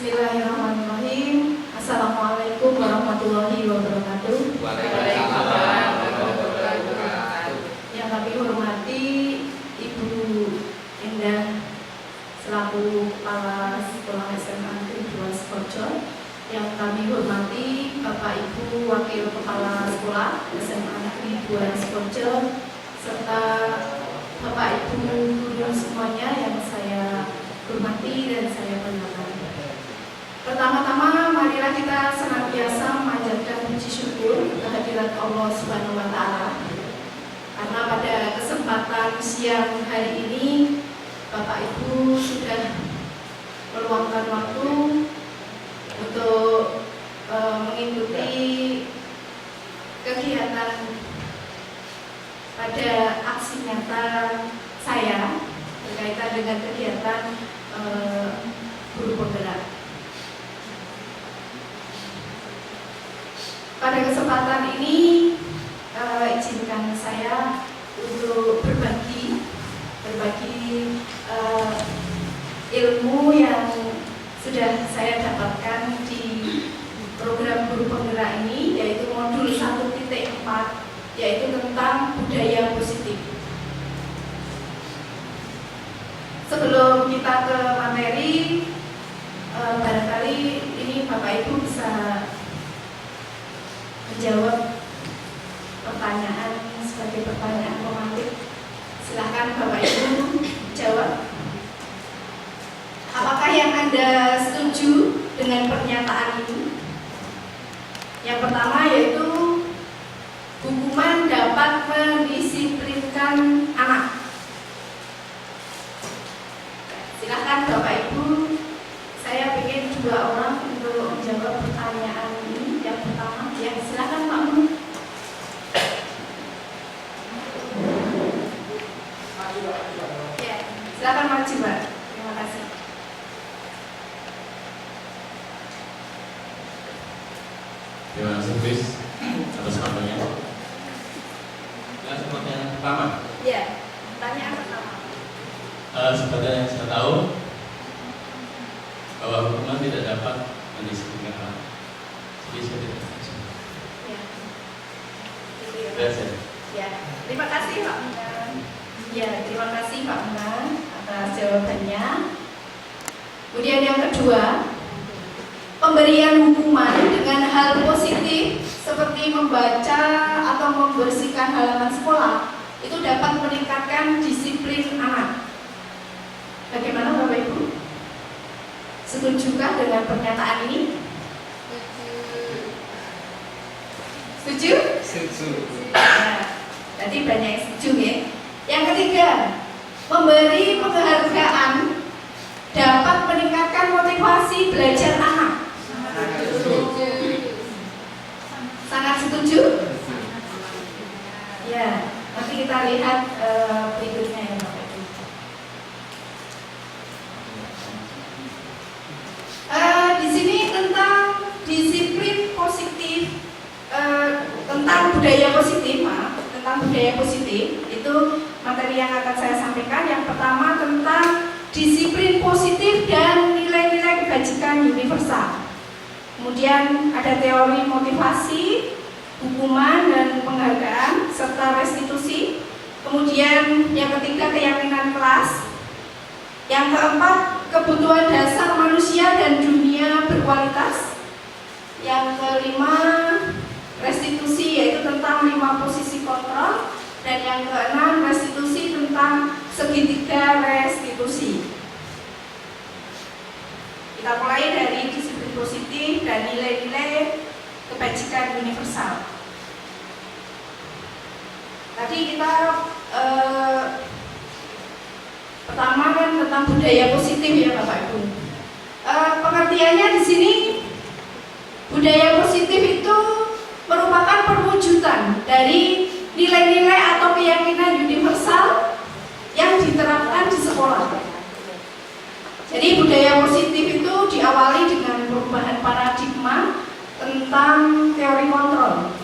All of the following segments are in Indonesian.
Bismillahirrahmanirrahim. Assalamualaikum warahmatullahi wabarakatuh. Waalaikumsalam warahmatullahi wabarakatuh. Yang kami hormati Ibu Endah selaku Kepala Sekolah SMA Negeri 2 Sukoharjo. Yang kami hormati Bapak Ibu Wakil Kepala Sekolah SMA Negeri 2 Sukoharjo serta Bapak Ibu guru semuanya yang saya hormati dan saya banggakan. Pertama-tama marilah kita senantiasa memanjatkan puji syukur kehadirat Allah Subhanahu wa taala. Karena pada kesempatan siang hari ini Bapak Ibu sudah meluangkan waktu untuk mengikuti kegiatan pada aksi nyata saya berkaitan dengan kegiatan guru penggerak. Pada kesempatan ini izinkan saya untuk berbagi ilmu yang sudah saya dapatkan di program guru penggerak ini, yaitu modul 1.4, yaitu tentang budaya positif. Sebelum kita ke materi, barangkali ini Bapak Ibu bisa menjawab pertanyaan sebagai pertanyaan pemantik. Silahkan Bapak Ibu jawab. Apakah yang Anda setuju dengan pernyataan ini? Yang pertama yaitu hukuman dapat mendisiplinkan anak. Silahkan Bapak Ibu. Saya ingin 2 orang untuk menjawab pertanyaan ini. Yang pertama, ya silahkan Pak Mu. Ya, silahkan maju Pak. Terima kasih. Terima kasih Chris atas waktunya. Pertanyaan pertama. Ya, pertanyaan pertama. Seperti yang saya tahu bahwa hukuman tidak dapat mendisiplinkan anak. Jadi saya tidak setuju. Ya, terima kasih Pak Munan. Ya, terima kasih Pak Munan atas jawabannya. Kemudian yang kedua, pemberian hukuman dengan hal positif seperti membaca atau membersihkan halaman sekolah itu dapat meningkatkan disiplin anak. Bagaimana Bapak Ibu? Setujukah dengan pernyataan ini? Setuju? Setuju. Nah, berarti banyak yang setuju ya. Yang ketiga, memberi penghargaan dapat meningkatkan motivasi belajar anak. Sangat setuju? Ya, nanti kita lihat berikutnya ya Bapak Ibu. Di sini tentang disiplin positif, tentang budaya positif, tentang budaya positif itu materi yang akan saya sampaikan. Yang pertama tentang disiplin positif dan nilai-nilai kebajikan universal. Kemudian ada teori motivasi, hukuman dan penghargaan serta restitusi. Kemudian yang ketiga keyakinan kelas. Yang keempat kebutuhan dasar manusia dan dunia berkualitas. Yang kelima restitusi, yaitu tentang 5 posisi kontrol. Dan yang keenam restitusi tentang segitiga restitusi. Kita mulai dari disiplin positif dan nilai-nilai kebajikan universal. Tadi kita pertama kan tentang budaya positif ya Bapak Ibu. Pengertiannya di sini budaya positif itu merupakan perwujudan dari nilai-nilai atau keyakinan universal yang diterapkan di sekolah. Jadi budaya positif itu diawali dengan perubahan paradigma tentang teori kontrol.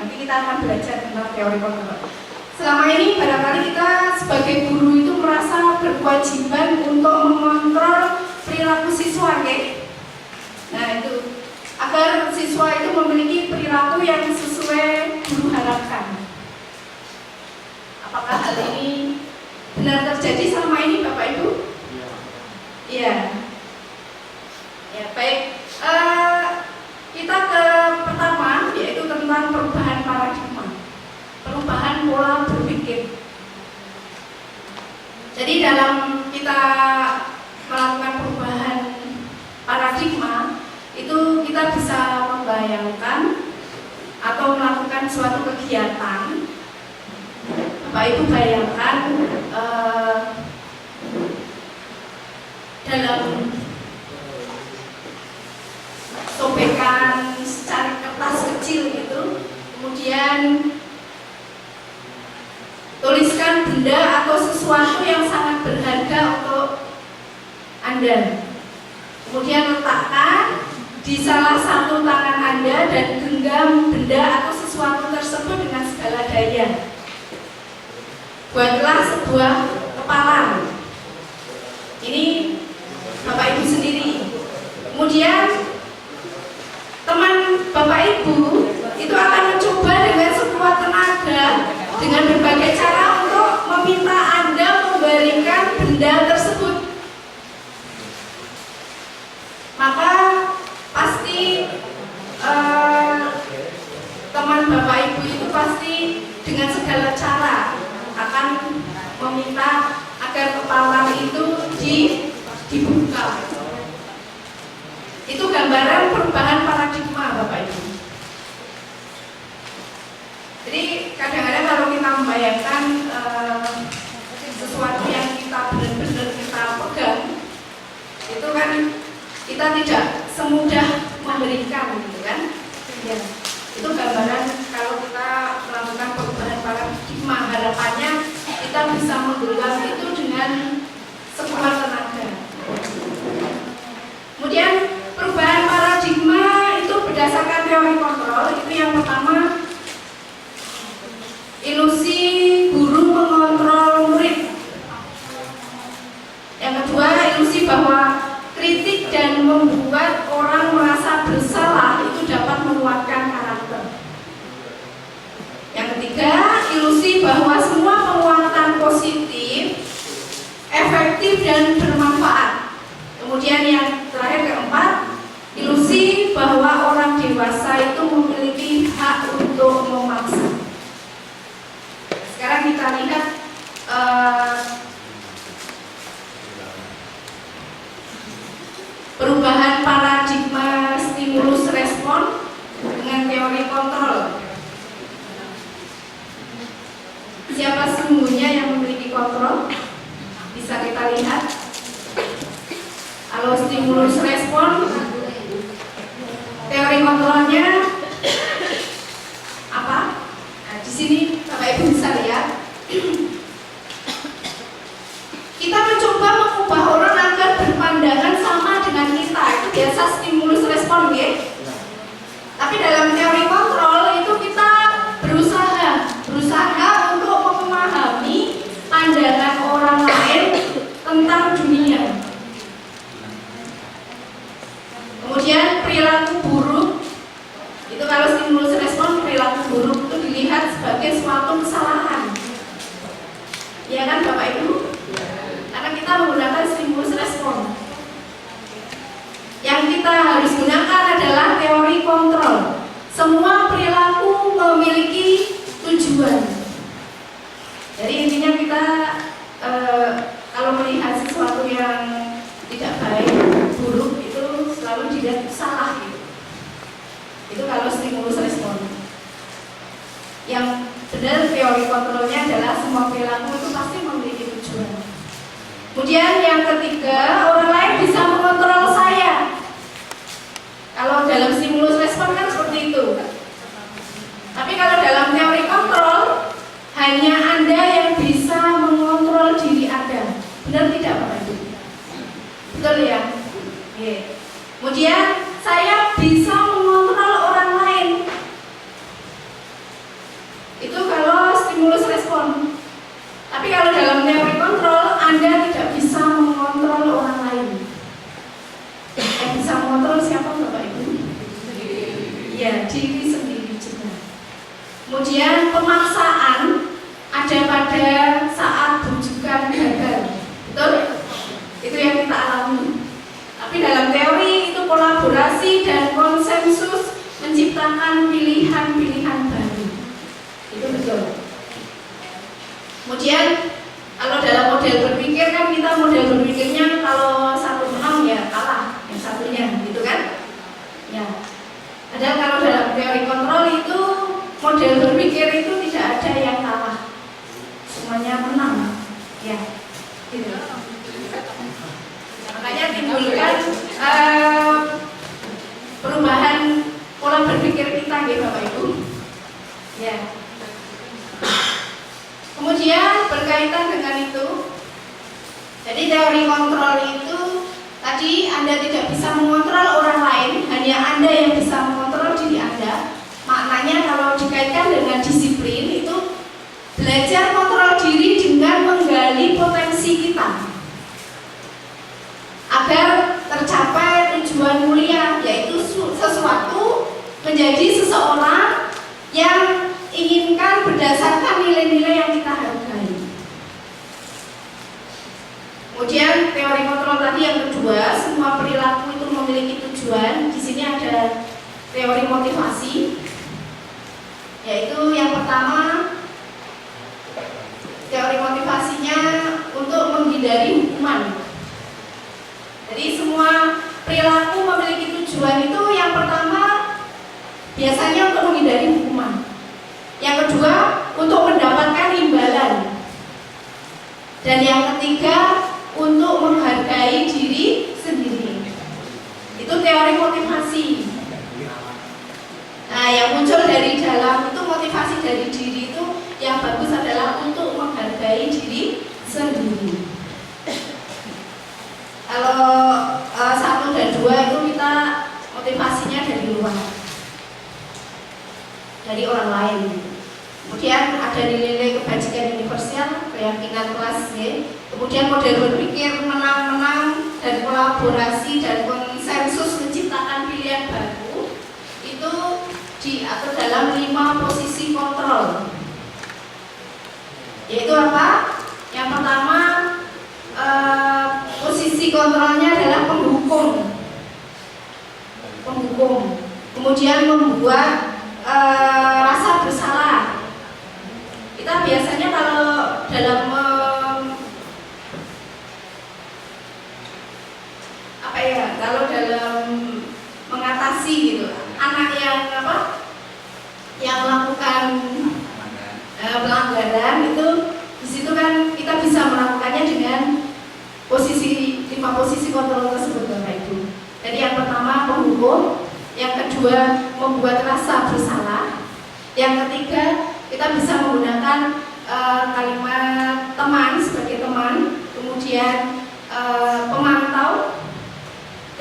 Nanti kita akan belajar tentang teori kontrol. Selama ini barangkali kita sebagai guru itu merasa berkewajiban untuk mengontrol perilaku siswa, siswa itu memiliki perilaku yang sesuai guru harapkan. Apakah hal ini benar terjadi selama ini Bapak Ibu? Iya. Ya, baik. Kita ke pertama, yaitu tentang perubahan paradigma, perubahan pola berpikir. Jadi dalam kita melakukan perubahan paradigma, itu kita bisa membayangkan atau melakukan suatu kegiatan. Bapak Ibu bayangkan dalam sobekan secari kertas kecil gitu, kemudian tuliskan benda atau sesuatu yang sangat berharga untuk Anda. Kemudian letakkan di salah satu tangan Anda dan genggam benda atau sesuatu tersebut dengan segala daya. Buatlah sebuah kepalan. Ini Bapak Ibu sendiri. Kemudian teman Bapak Ibu itu akan mencoba dengan sekuat tenaga dengan berbagai cara untuk meminta Anda memberikan benda tersebut. Maka pasti teman Bapak Ibu itu pasti dengan segala cara akan meminta agar kepalan itu dibuka. Itu gambaran perubahan paradigma Bapak Ibu. Jadi kadang-kadang kalau kita membayangkan sesuatu yang kita benar-benar kita pegang, itu kan kita tidak semudah memberikan, gitu kan? Ya. Itu gambaran kalau kita melakukan perubahan paradigma, harapannya kita bisa menggelar itu dengan sekuat tenaga. Kemudian perubahan paradigma itu berdasarkan teori kontrol. Itu yang pertama, ilusi guru mengontrol murid. Yang kedua, ilusi bahwa kritik dan membuat orang merasa bersalah itu dapat menguatkan karakter. Yang ketiga, ilusi bahwa semua penguatan positif efektif dan bermanfaat. Kemudian yang terakhir keempat, ilusi bahwa orang dewasa itu memiliki hak untuk memaksa. Sekarang kita lihat perubahan paradigma stimulus respon dengan teori kontrol. Siapa sesungguhnya yang memiliki kontrol? Bisa kita lihat. Kalau stimulus respon, teori kontrolnya apa? Nah, di sini Bapak Ibu bisa lihat. Kita mencoba mengubah orang agar berpandangan sama dengan kita. Itu biasa stimulus respon, ya. Tapi dalam teori kontrol itu kita berusaha untuk memahami pandangan orang lain tentang dunia. Kemudian perilaku buruk itu, kalau stimulus respon, perilaku buruk itu dilihat sebagai suatu kesalahan. Ya kan Bapak Ibu? Karena kita menggunakan stimulus respon. Yang kita harus gunakan adalah teori kontrol. Semua perilaku memiliki tujuan. Jadi intinya kita kalau melihat sesuatu yang tidak baik, buruk, itu selalu dilihat salah gitu. Itu kalau stimulus respon. Yang benar teori kontrolnya adalah semua perilaku itu pasti memiliki tujuan. Kemudian yang ketiga, orang lain bisa mengontrol saya. Kalau dalam stimulus respon kan seperti itu. Tapi kalau dalam teori kontrol, hanya Anda yang bisa mengontrol diri Anda. Benar tidak Bapak Ibu? Betul ya? Oke. Kemudian saya bisa mengontrol orang lain. Itu kalau stimulus respon. Tapi kalau dalam teori kontrol, Anda tidak bisa mengontrol orang lain. Yang bisa mengontrol siapa Bapak Ibu? Ya, diri sendiri juga. Kemudian pemaksaan ada pada saat bujukan gagal. Betul? Itu yang kita alami. Tapi dalam teori itu kolaborasi dan konsensus menciptakan pilihan-pilihan baru. Itu betul. Kemudian kalau dalam model berpikir kan kita model berpikirnya kalau satu menang ya kalah yang satunya, gitu kan? Ya. Padahal kalau dalam teori kontrol itu model berpikir itu tidak ada yang kalah, semuanya menang. Ya, gitu. Makanya timbulkan perubahan pola berpikir kita, gitu Bapak Ibu. Ya. Kemudian berkaitan dengan itu, jadi teori kontrol itu tadi Anda tidak bisa mengontrol orang lain, hanya Anda yang bisa mengontrol diri Anda. Maknanya kalau dikaitkan dengan disiplin itu belajar kontrol diri dengan menggali potensi kita agar tercapai tujuan mulia, yaitu sesuatu menjadi seseorang yang inginkan berdasarkan nilai-nilai yang kita hargai. Kemudian teori kontrol tadi yang kedua, semua perilaku itu memiliki tujuan. Di sini ada teori motivasi, yaitu yang pertama teori motivasinya untuk menghindari hukuman. Jadi semua perilaku memiliki tujuan itu yang pertama biasanya untuk menghindari hukuman. Yang kedua, untuk mendapatkan imbalan. Dan yang ketiga, untuk menghargai diri sendiri. Itu teori motivasi. Nah, yang muncul dari dalam itu motivasi dari diri itu yang bagus adalah untuk menghargai diri sendiri. Kalau 1 dan 2 itu kita motivasinya dari luar, dari orang lain. Kemudian ada nilai-nilai kebajikan universal, keyakinan kelas Y. Kemudian model berpikir menang-menang dan kolaborasi dan konsensus menciptakan pilihan baru itu diatur dalam 5 posisi kontrol. Yaitu apa? Yang pertama, posisi kontrolnya adalah penghukum. Kemudian membuat rasa bersalah. Kita biasanya kalau dalam kalau dalam mengatasi gitu, anak yang yang melakukan pelanggaran itu, di situ kan kita bisa melakukannya dengan posisi 5 posisi kontrol tersebut, Bapak Ibu. Jadi yang pertama penghukum, yang kedua membuat rasa bersalah, yang ketiga kita bisa menggunakan kalimat teman sebagai teman, kemudian pemantau,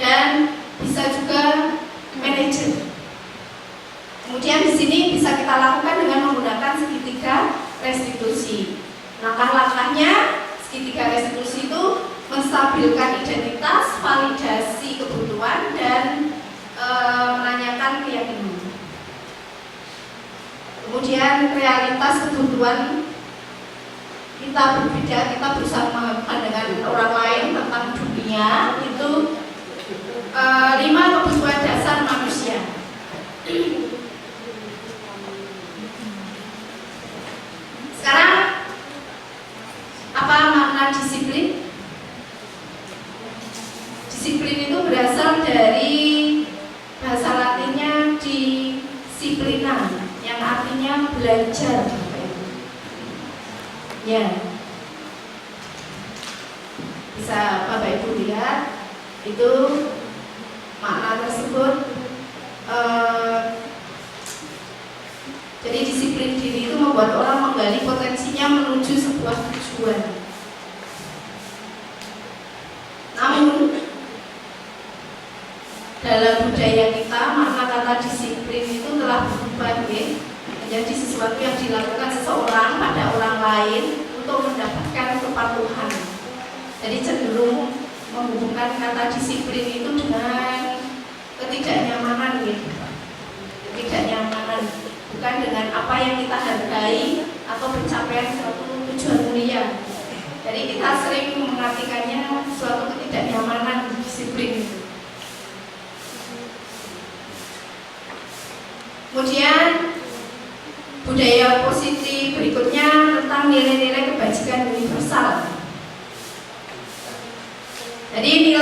dan bisa juga manajer. Kemudian di sini bisa kita lakukan dengan menggunakan segitiga restitusi. Langkah-langkahnya segitiga restitusi itu menstabilkan identitas, validasi kebutuhan, dan menanyakan keyakinan. Kemudian realitas kebutuhan kita berbeda, kita berusaha memahami dengan orang lain tentang dunia itu 5 kebutuhan dasar manusia. Sekarang apa makna disiplin? Disiplin itu berasal dari bahasa Latinnya disiplina, yang artinya belajar. Ya, bisa Bapak Ibu lihat itu makna tersebut. Jadi disiplin diri itu membuat orang menggali potensinya menuju sebuah tujuan. Namun dalam budaya kita makna kata disiplin itu telah berubah menjadi sesuatu yang dilakukan seseorang pada orang lain untuk mendapatkan kepatuhan. Jadi cenderung menghubungkan kata disiplin itu dengan ketidaknyamanan gitu. Jadi bukan dengan apa yang kita hargai atau pencapaian suatu tujuan mulia. Jadi kita sering mengartikannya suatu ketidaknyamanan disiplin. Kemudian budaya positif berikutnya tentang nilai-nilai kebajikan universal. Jadi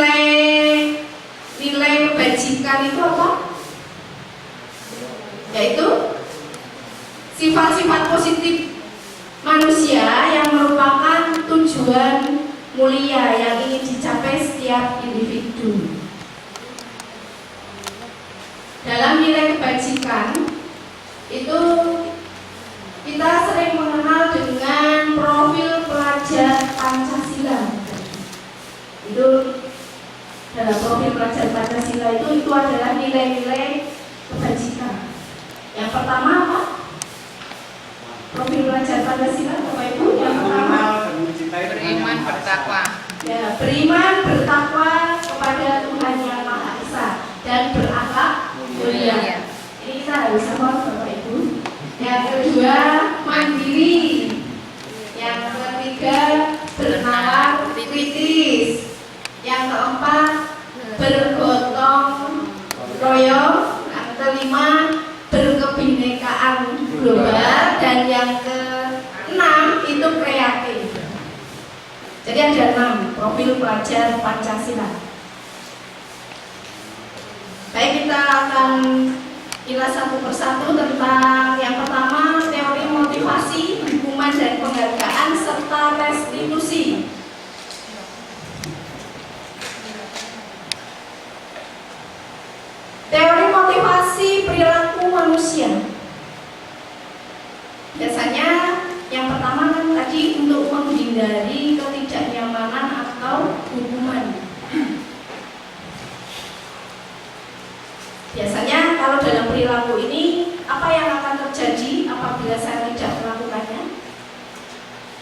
nilai kebajikan itu apa? Yaitu sifat-sifat positif manusia yang merupakan tujuan mulia yang ingin dicapai setiap individu. Dalam nilai kebajikan itu kita sering mengenal dengan profil pelajar Pancasila. Itu dalam profil pelajar Pancasila itu adalah nilai-nilai kebajikan. Yang pertama apa? Profil pelajar Pancasila Bapak Ibu yang pertama beriman bertakwa. Ya, beriman bertakwa kepada Tuhan Yang Maha Esa dan berakhlak mulia. Ini kita harus sama Bapak Ibu. Yang kedua mandiri. Yang ketiga bernalar kritis. Yang keempat bergotong royong. Yang kelima berkebinekaan global, dan yang keenam itu kreatif. Jadi ada 6 profil pelajar Pancasila. Baik, kita akan kilas satu persatu tentang yang pertama teori motivasi, hukuman dan penghargaan serta restitusi. Teori motivasi perilaku manusia. Biasanya yang pertama kan tadi untuk menghindari ketidaknyamanan atau hukuman. Biasanya kalau dalam perilaku ini apa yang akan terjadi apabila saya tidak melakukannya?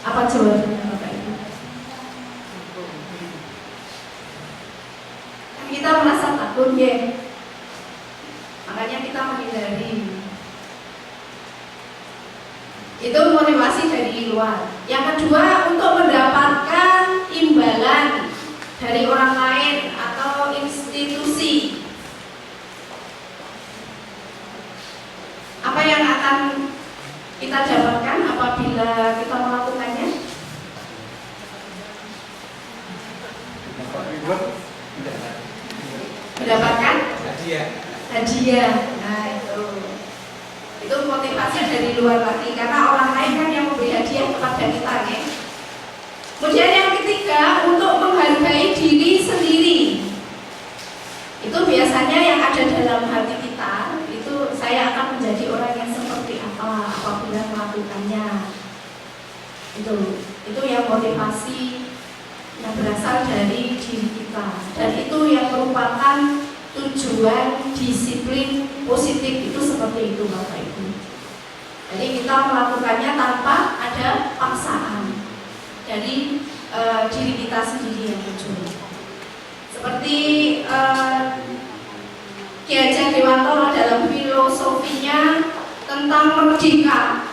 Apa jawabannya Bapak Ibu? Kan kita merasa takut ya. Makanya kita menghindari. Itu motivasi dari luar. Yang kedua, untuk mendapatkan imbalan dari orang lain atau institusi. Apa yang akan kita dapatkan apabila kita melakukannya? Mendapatkan hadiah. Nah, itu motivasi dari luar lagi, karena orang lain kan yang memberi hadiah kepada kita ya. Kemudian yang ketiga, untuk menghargai diri sendiri. Itu biasanya yang ada dalam hati kita, itu saya akan menjadi orang yang seperti apa apabila melakukannya. Itu yang motivasi yang berasal dari diri kita, dan itu yang merupakan tujuan disiplin positif itu seperti itu Bapak Ibu. Jadi kita melakukannya tanpa ada paksaan dari diri kita sendiri yang muncul. Seperti Ki Hajar Dewantara dalam filosofinya tentang merdeka.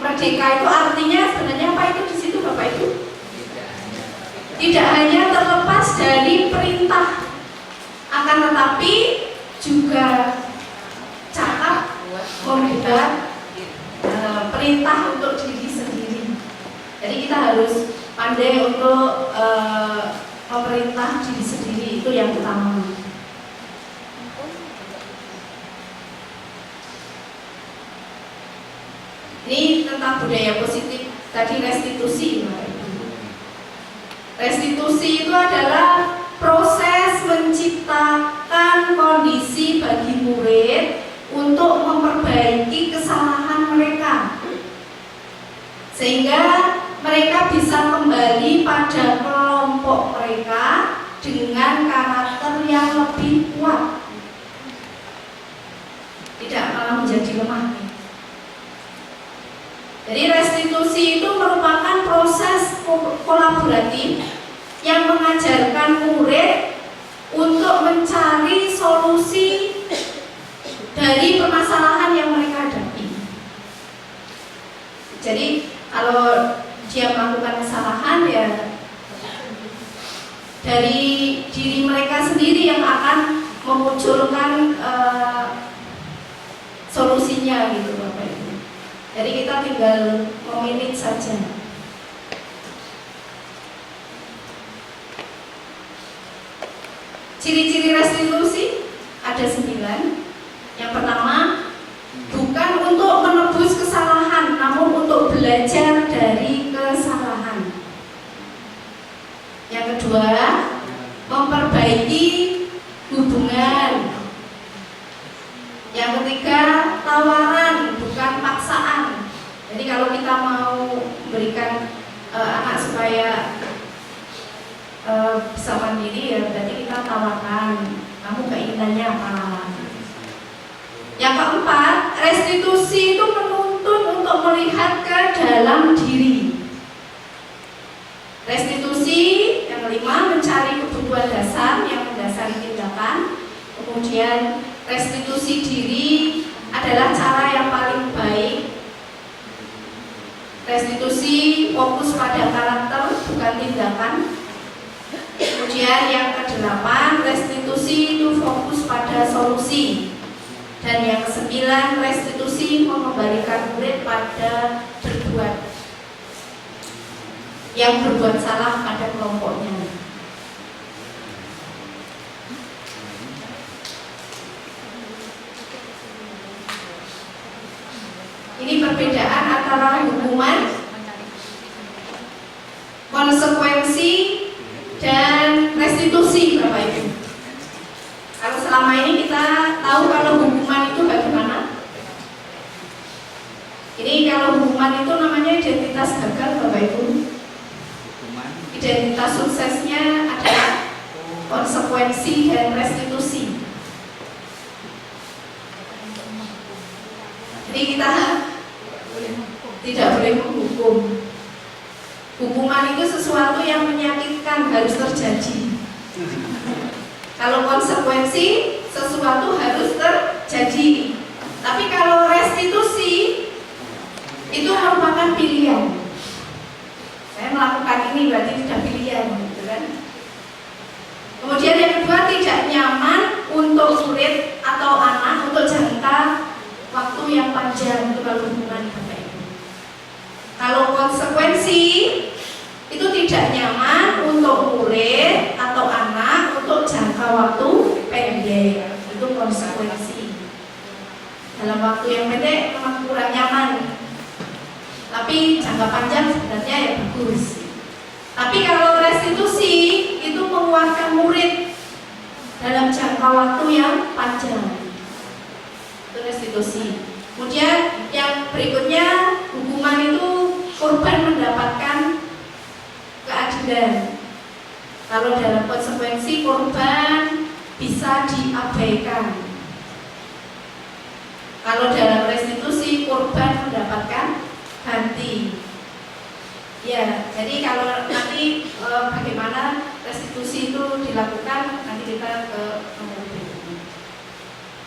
Merdeka itu artinya sebenarnya apa itu di situ Bapak Ibu? Tidak hanya terlepas dari perintah, akan tetapi juga cakap membuat perintah untuk diri sendiri. Jadi kita harus pandai untuk memerintah diri sendiri, itu yang utama. Ini tentang budaya positif tadi, restitusi. Restitusi itu adalah proses menciptakan kondisi bagi murid untuk memperbaiki kesalahan mereka, sehingga mereka bisa kembali pada kelompok mereka dengan karakter yang lebih kuat, tidak malah menjadi lemah. Jadi restitusi itu merupakan proses kolaboratif yang mengajarkan murid untuk mencari solusi dari permasalahan yang mereka hadapi. Jadi kalau dia melakukan kesalahan ya dari diri mereka sendiri yang akan memunculkan solusinya gitu Bapak Ibu. Jadi kita tinggal memanage saja. Ciri-ciri restitusi ada 9. Yang pertama, bukan untuk menebus kesalahan, namun untuk belajar dari kesalahan. Yang kedua, memperbaiki hubungan. Yang ketiga, tawaran bukan paksaan. Jadi kalau kita mau memberikan anak supaya bisa mandiri ya berarti kita tawarkan, kamu keinginannya apa. Yang keempat, restitusi itu menuntun untuk melihat ke dalam diri. Restitusi yang kelima, mencari kebutuhan dasar yang mendasari tindakan. Kemudian restitusi diri adalah cara yang paling baik. Restitusi fokus pada karakter bukan tindakan. Kemudian yang ke-8, restitusi itu fokus pada solusi. Dan yang ke-9, restitusi mengembalikan murid pada berbuat yang berbuat salah pada kelompoknya. Ini perbedaan antara hukuman, konsekuensi, dan restitusi Bapak Ibu. Kalau selama ini kita tahu kalau hukuman itu bagaimana? Ini kalau hukuman itu namanya identitas gagal Bapak Ibu. Identitas suksesnya adalah konsekuensi dan restitusi. Jadi kita tidak boleh menghukum. Hukuman itu sesuatu yang menyakitkan, harus terjadi. Kalau konsekuensi, sesuatu harus terjadi. Tapi kalau restitusi, itu merupakan pilihan. Saya melakukan ini berarti tidak pilihan, gitu kan? Kemudian yang kedua, tidak nyaman untuk murid atau anak untuk jangka waktu yang panjang untuk hubungan Bapak Ibu. Kalau konsekuensi itu tidak nyaman untuk murid atau anak untuk jangka waktu pendek, itu konsekuensi. Dalam waktu yang pendek memang kurang nyaman, tapi jangka panjang sebenarnya ya bagus. Tapi kalau restitusi itu menguatkan murid dalam jangka waktu yang panjang, itu restitusi. Kemudian yang berikutnya, hukuman itu korban mendapatkan keadilan. Kalau dalam konsekuensi, korban bisa diabaikan. Kalau dalam restitusi, korban mendapatkan ganti. Ya, jadi kalau nanti bagaimana restitusi itu dilakukan, nanti kita ke nomor berikutnya.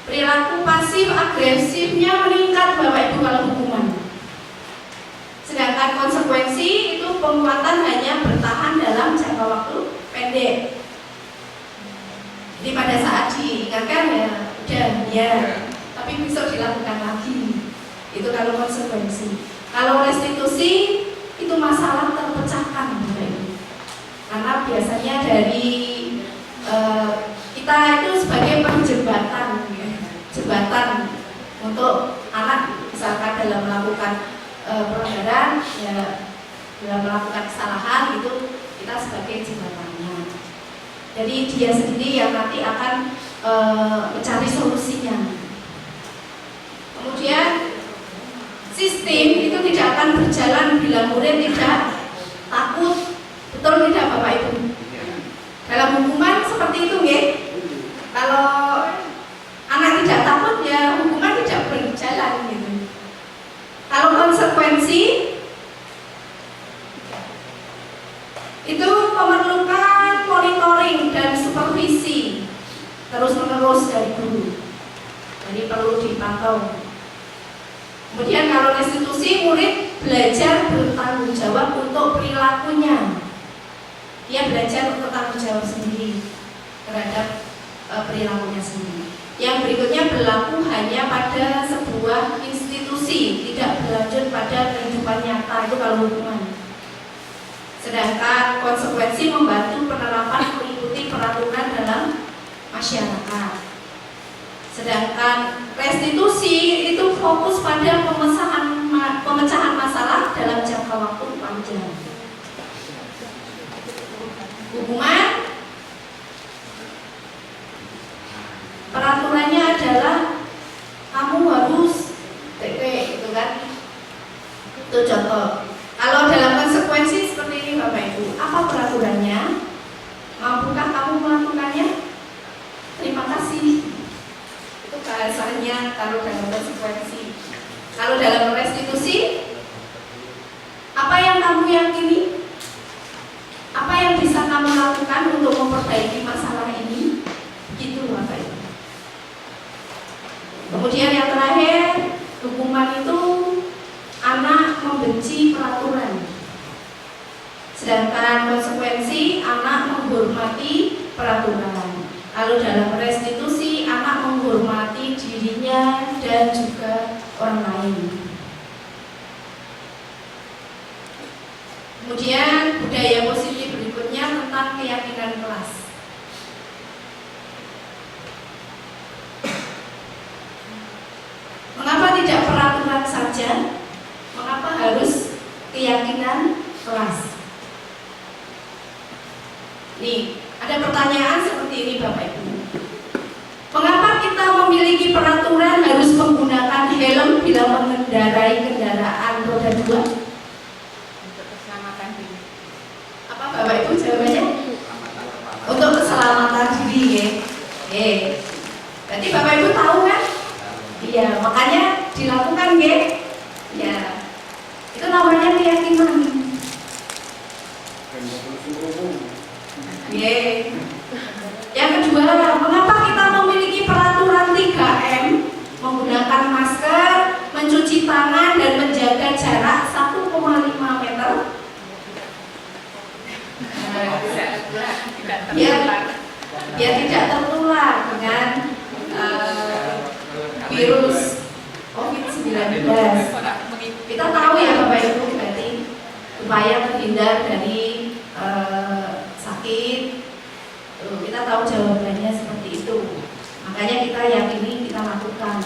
Perilaku pasif agresifnya meningkat Bapak Ibu kalau hukuman. Sedangkan konsekuensi itu penguatan hanya bertahan dalam jangka waktu pendek. Jadi pada saat diingatkan ya udah ya, tapi besok dilakukan lagi. Itu kalau konsekuensi. Kalau restitusi itu masalah terpecahkan Bapak Ibu. Karena biasanya dari kita itu sebagai penjembatan ya, jembatan untuk anak misalkan dalam melakukan pelanggaran ya, dalam melakukan kesalahan itu kita sebagai jembatannya. Jadi dia sendiri yang nanti akan mencari solusinya. Kemudian sistem itu tidak akan berjalan bila murid tidak takut. Betul tidak Bapak Ibu? Dalam hukuman seperti itu ya. Kalau anak tidak takut ya hukuman tidak berjalan gitu. Kalau konsekuensi itu memerlukan monitoring dan supervisi terus-menerus dari guru. Jadi perlu dipantau. Kemudian kalau restitusi, murid belajar belajar bertanggung jawab untuk perilakunya. Dia belajar untuk tanggung jawab sendiri terhadap perilakunya sendiri. Yang berikutnya berlaku hanya pada sebuah institusi, tidak berlanjut pada kehidupan nyata, itu kalau hukuman. Sedangkan konsekuensi membantu penerapan mengikuti peraturan dalam masyarakat. Sedangkan restitusi itu fokus pada pemecahan masalah dalam jangka waktu panjang. Hukuman peraturannya adalah kamu harus TP, gitu kan? Itu contoh. Kalau dalam konsekuensi seperti ini Bapak Ibu, apa peraturannya? Mampukah kamu melakukannya? Terima kasih. Itu bahasanya kalau dalam konsekuensi. Kalau dalam restitusi, apa yang kamu yakini? Apa yang bisa kamu lakukan untuk memperbaiki masalah ini? Gitu Bapak Ibu. Kemudian yang terakhir, hukuman itu anak membenci peraturan. Sedangkan konsekuensi anak menghormati peraturan. Lalu dalam restitusi anak menghormati dirinya dan juga orang lain. Kemudian budaya positif berikutnya tentang keyakinan kelas. Mengapa tidak peraturan saja? Mengapa harus keyakinan kelas? Nih, ada pertanyaan seperti ini Bapak Ibu. Mengapa kita memiliki peraturan harus menggunakan helm bila mengendarai kendaraan roda 2? Untuk keselamatan diri. Apa Bapak Ibu jawabannya? Untuk keselamatan diri ya. Berarti Bapak Ibu tahu kan? Iya, makanya dilakukan ya. Ya. Itu namanya keyakinan. Ye. Yang kedua, mengapa kita memiliki peraturan 3M, menggunakan masker, mencuci tangan dan menjaga jarak 1,5 meter? Biar tidak tertular dengan virus COVID-19. Kita tahu ya Bapak Ibu, berarti upaya terhindar dari sakit, kita tahu jawabannya seperti itu. Makanya kita yakini, kita lakukan.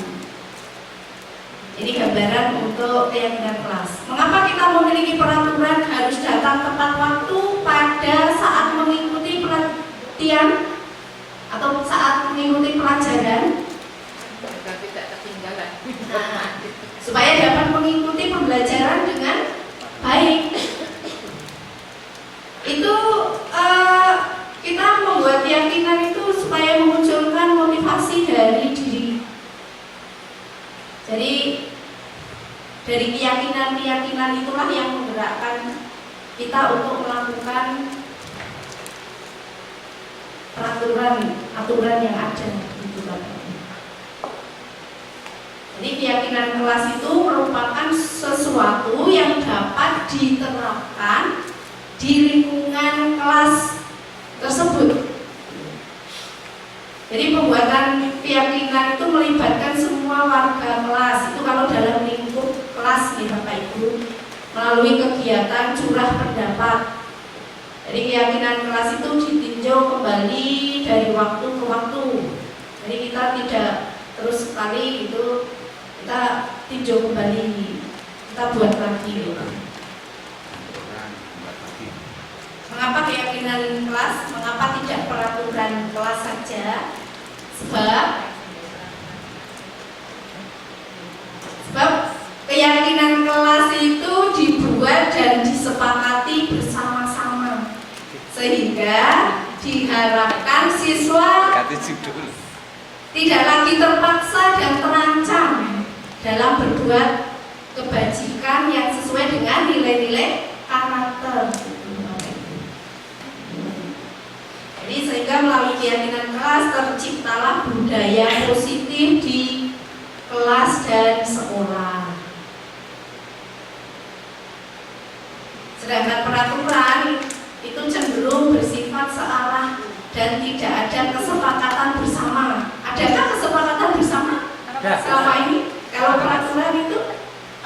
Ini gambaran untuk keyakinan kelas. Mengapa kita memiliki peraturan harus datang tepat waktu pada saat mengikuti pelatihan atau saat mengikuti pelajaran? Agar tidak ketinggalan. Supaya dapat mengikuti pembelajaran dengan baik. Itu kita membuat keyakinan itu supaya memunculkan motivasi dari diri. Jadi dari keyakinan itulah yang menggerakkan kita untuk melakukan aturan yang ada gitu Bapak. Jadi keyakinan kelas itu merupakan sesuatu yang dapat diterapkan di lingkungan kelas tersebut. Jadi pembuatan keyakinan itu melibatkan semua warga kelas. Itu kalau dalam lingkup kelas nih Bapak Ibu, melalui kegiatan curah pendapat. Jadi keyakinan kelas itu ditinjau kembali dari waktu ke waktu. Jadi kita tidak terus sekali itu kita tinjau kembali, kita buat lagi. Mengapa keyakinan kelas? Mengapa tidak peraturan kelas saja? Sebab keyakinan kelas itu dibuat dan disepakati bersama-sama, sehingga diharapkan siswa tidak lagi terpaksa dan terancam dalam berbuat kebajikan yang sesuai dengan nilai-nilai karakter. Jadi sehingga melalui keyakinan kelas terciptalah budaya positif di kelas dan sekolah. selama ini? Kalau peraturan itu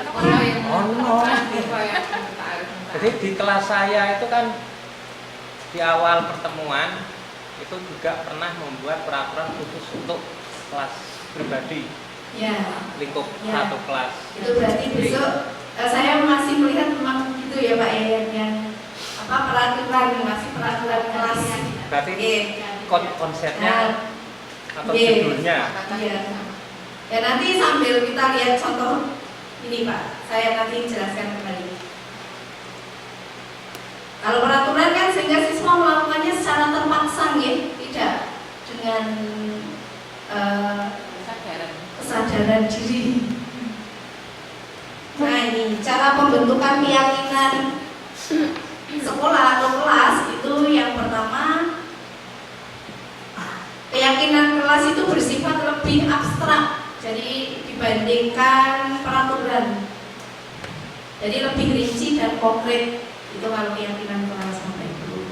Kalau yang Oh, mahasiswa yang tarik Jadi di kelas saya itu kan di awal pertemuan itu juga pernah membuat peraturan khusus untuk kelas pribadi, ya. lingkup Ya. satu kelas. Itu berarti besok saya masih melihat memang gitu ya Pak ya, yang apa peraturan masih peraturan kelas. Berarti Oke. konsepnya atau Iya. judulnya. Iya. Ya nanti sambil kita lihat contoh ini Pak, saya nanti jelaskan kembali. Kalau peraturan kan sehingga siswa melakukannya secara terpaksa ya, tidak dengan kesadaran diri. Nah ini cara pembentukan keyakinan sekolah atau kelas itu yang pertama, keyakinan kelas itu bersifat lebih abstrak, jadi dibandingkan peraturan, jadi lebih rinci dan konkret. Itu kalau keyakinan kelas sampai itu.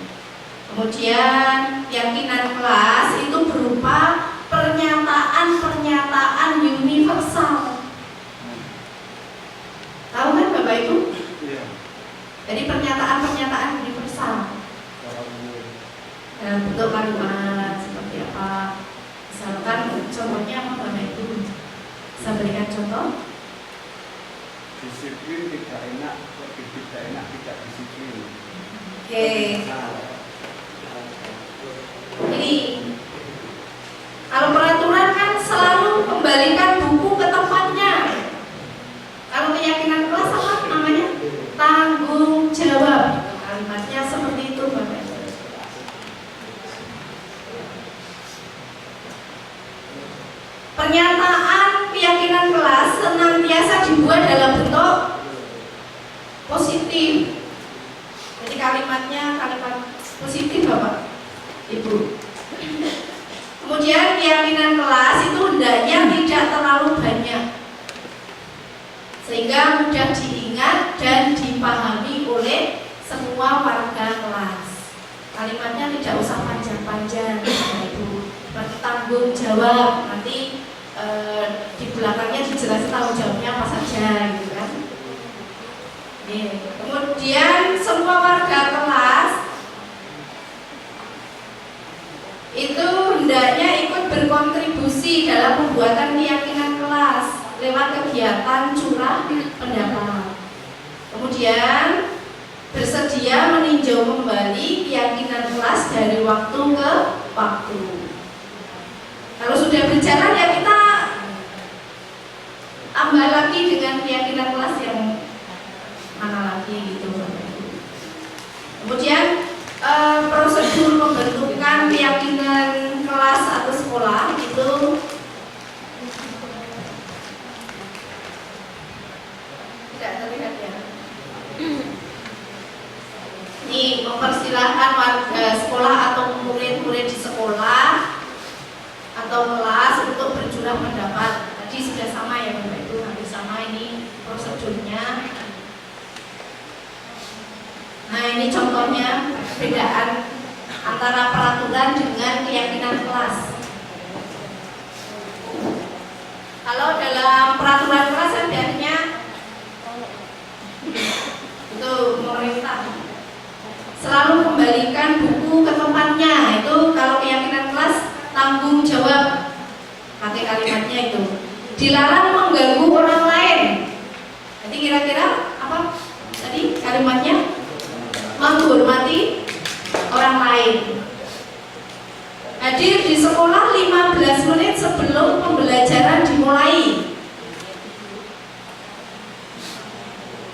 Kemudian keyakinan kelas itu berupa pernyataan-pernyataan universal. Tahu kan Bapak Ibu? Iya. Jadi pernyataan-pernyataan universal. Dalam bentuk kalimat seperti apa? Misalkan contohnya apa Bapak Ibu? Bisa berikan contoh? Disiplin tidak enak, lebih tidak enak tidak disiplin. Oke. Ini kalau peraturan kan selalu kembalikan buku ke tempatnya. Kalau keyakinan kelas apa namanya? Tanggung jawab. Kalimatnya seperti itu Bapak Ibu. Pernyataan keyakinan kelas senantiasa dibuat dalam bentuk positif. Jadi kalimatnya kalimat positif Bapak Ibu. Kemudian keyakinan kelas itu hendaknya tidak terlalu banyak, sehingga mudah diingat dan dipahami oleh semua warga kelas. Kalimatnya tidak usah panjang-panjang, Ibu. Seperti tanggung jawab, nanti di belakangnya dijelaskan tanggung jawabnya apa saja, gitu kan? Kemudian semua warga kelas itu hendaknya ikut berkontribusi dalam pembuatan keyakinan kelas lewat kegiatan curah pendapat. Kemudian bersedia meninjau kembali keyakinan kelas dari waktu ke waktu. Kalau sudah berjalan ya kita tambah lagi dengan keyakinan kelas yang mana lagi gitu. Kemudian prosedur pembentukan keyakinan kelas atau sekolah itu tidak terlihat ya. Ini mempersilahkan warga sekolah atau murid-murid di sekolah atau kelas untuk bercurah pendapat. Tadi sudah sama ya Bapak Ibu, hampir sama ini prosedurnya. Nah ini contohnya perbedaan antara peraturan dengan keyakinan kelas. Kalau dalam peraturan kelas kan biasanya itu pemerintah selalu kembalikan buku ke tempatnya. Itu kalau keyakinan kelas tanggung jawab, pakai kalimatnya itu. Dilarang mengganggu orang lain. Jadi kira-kira apa tadi kalimatnya? Menghormati orang lain. Hadir di sekolah 15 menit sebelum pembelajaran dimulai.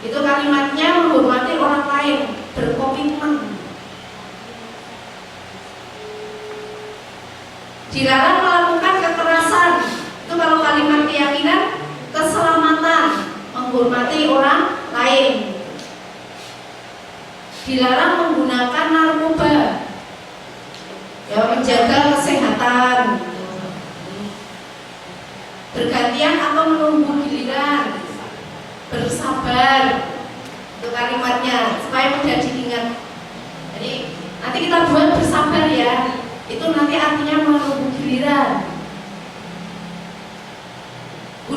Itu kalimatnya menghormati orang lain, berkomitmen. Dilarang melakukan kekerasan. Itu kalau kalimat keyakinan keselamatan, menghormati orang lain. Dilarang menggunakan narkoba, ya menjaga kesehatan, bergantian atau menunggu giliran, bersabar. Itu kalimatnya supaya mudah diingat. Jadi nanti kita buat bersabar ya. Itu nanti artinya menunggu giliran.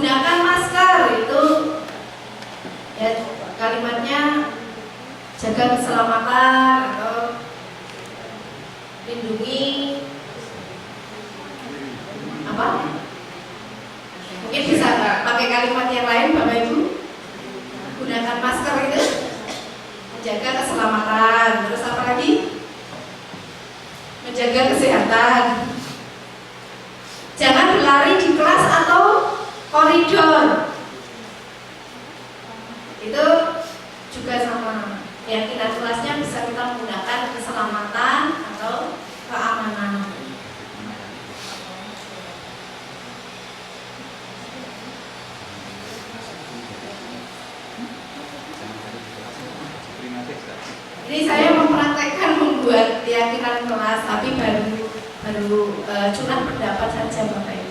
gunakan masker itu ya kalimatnya jaga keselamatan atau lindungi apa? Mungkin bisa pakai kalimat yang lain Bapak Ibu. Gunakan masker itu menjaga keselamatan. Terus apa lagi? Menjaga kesehatan. Jangan berlari di kelas atau koridor. Itu juga sama. Keyakinan kelasnya bisa kita menggunakan keselamatan atau keamanan. Ini saya mempraktekkan membuat keyakinan kelas, tapi baru curah pendapat saja Bapak Ibu.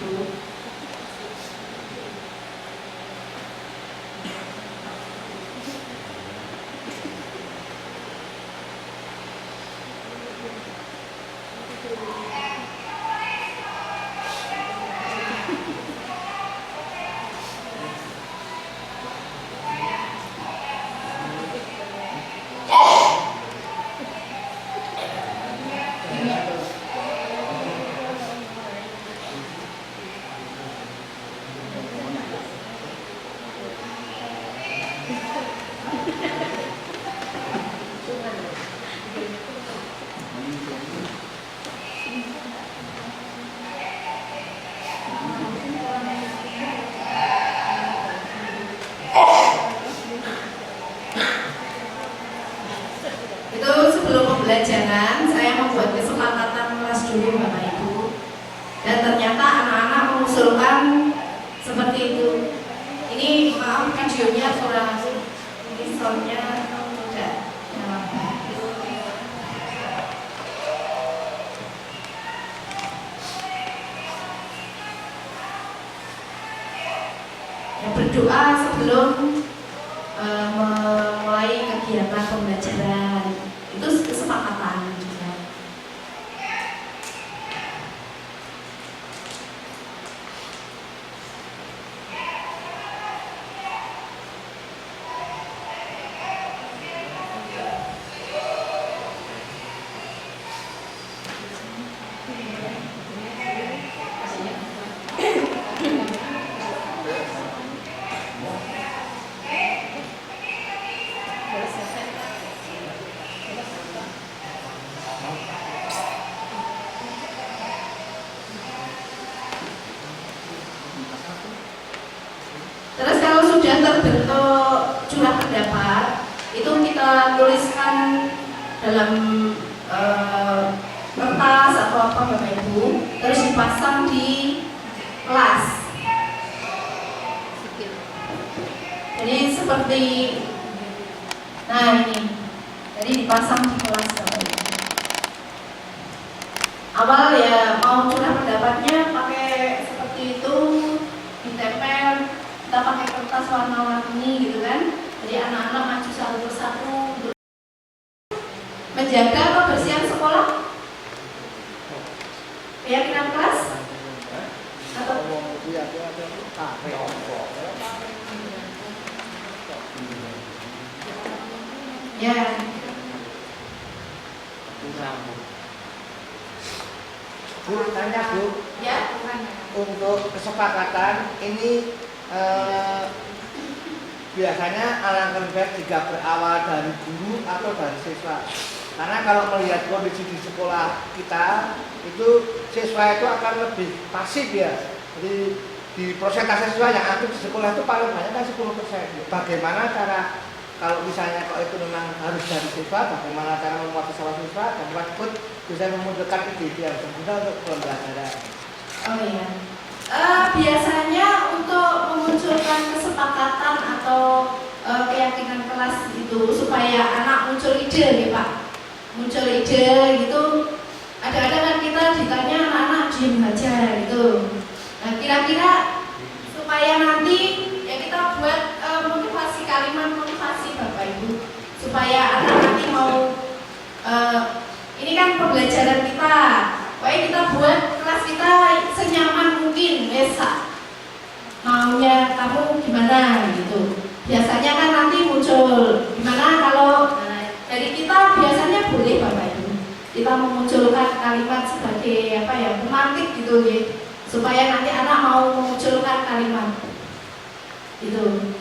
Itu sebelum pembelajaran saya membuat kesepakatan kelas dulu Bapak Ibu, dan ternyata anak-anak mengusulkan seperti itu. Ini maaf videonya kurang, ini soundnya tidak nyala. Ya, berdoa sebelum memulai kegiatan pembelajaran itu kesepakatan juga. Terus kalau sudah terbentuk curah pendapat, itu kita tuliskan dalam kertas atau apa Bapak Ibu, terus dipasang di kelas. Jadi seperti, nah ini, jadi dipasang di kelas Bapak Ibu. Awal ya mau curah pendapatnya pakai seperti itu, ditempel. Kita pakai kertas warna-warni gitu kan, jadi anak-anak maju satu persatu untuk menjaga kebersihan sekolah. Keyakinan kelas atau ya Bu, tanya Bu, ya untuk kesepakatan ini biasanya alangkah lebih baik jika berawal dari guru atau dari siswa. Karena kalau melihat kondisi di sekolah kita, itu siswa itu akan lebih pasif ya. Jadi di persentase siswa yang aktif di sekolah itu paling banyak kan 10%. Bagaimana cara, kalau misalnya kalau itu memang harus dari siswa, bagaimana cara memotivasi siswa dan tersebut bisa memunculkan ide-ide yang berguna untuk pembelajaran. oh iya. Biasanya untuk memunculkan kesepakatan atau keyakinan kelas itu supaya anak muncul ide ya Pak, muncul ide gitu. Ada-ada kan kita ditanya anak-anak diem aja gitu. Nah kira-kira supaya nanti ya kita buat motivasi, kalimat motivasi Bapak Ibu, supaya anak nanti mau ini kan pembelajaran kita. Pokoknya kita buat kelas kita senyaman mungkin, biasa maunya kamu gimana gitu. Biasanya kan nanti muncul gimana kalau dari kita biasanya boleh Bapak Ibu kita memunculkan kalimat sebagai apa ya, pemantik gitu ya, supaya nanti anak mau memunculkan kalimat itu.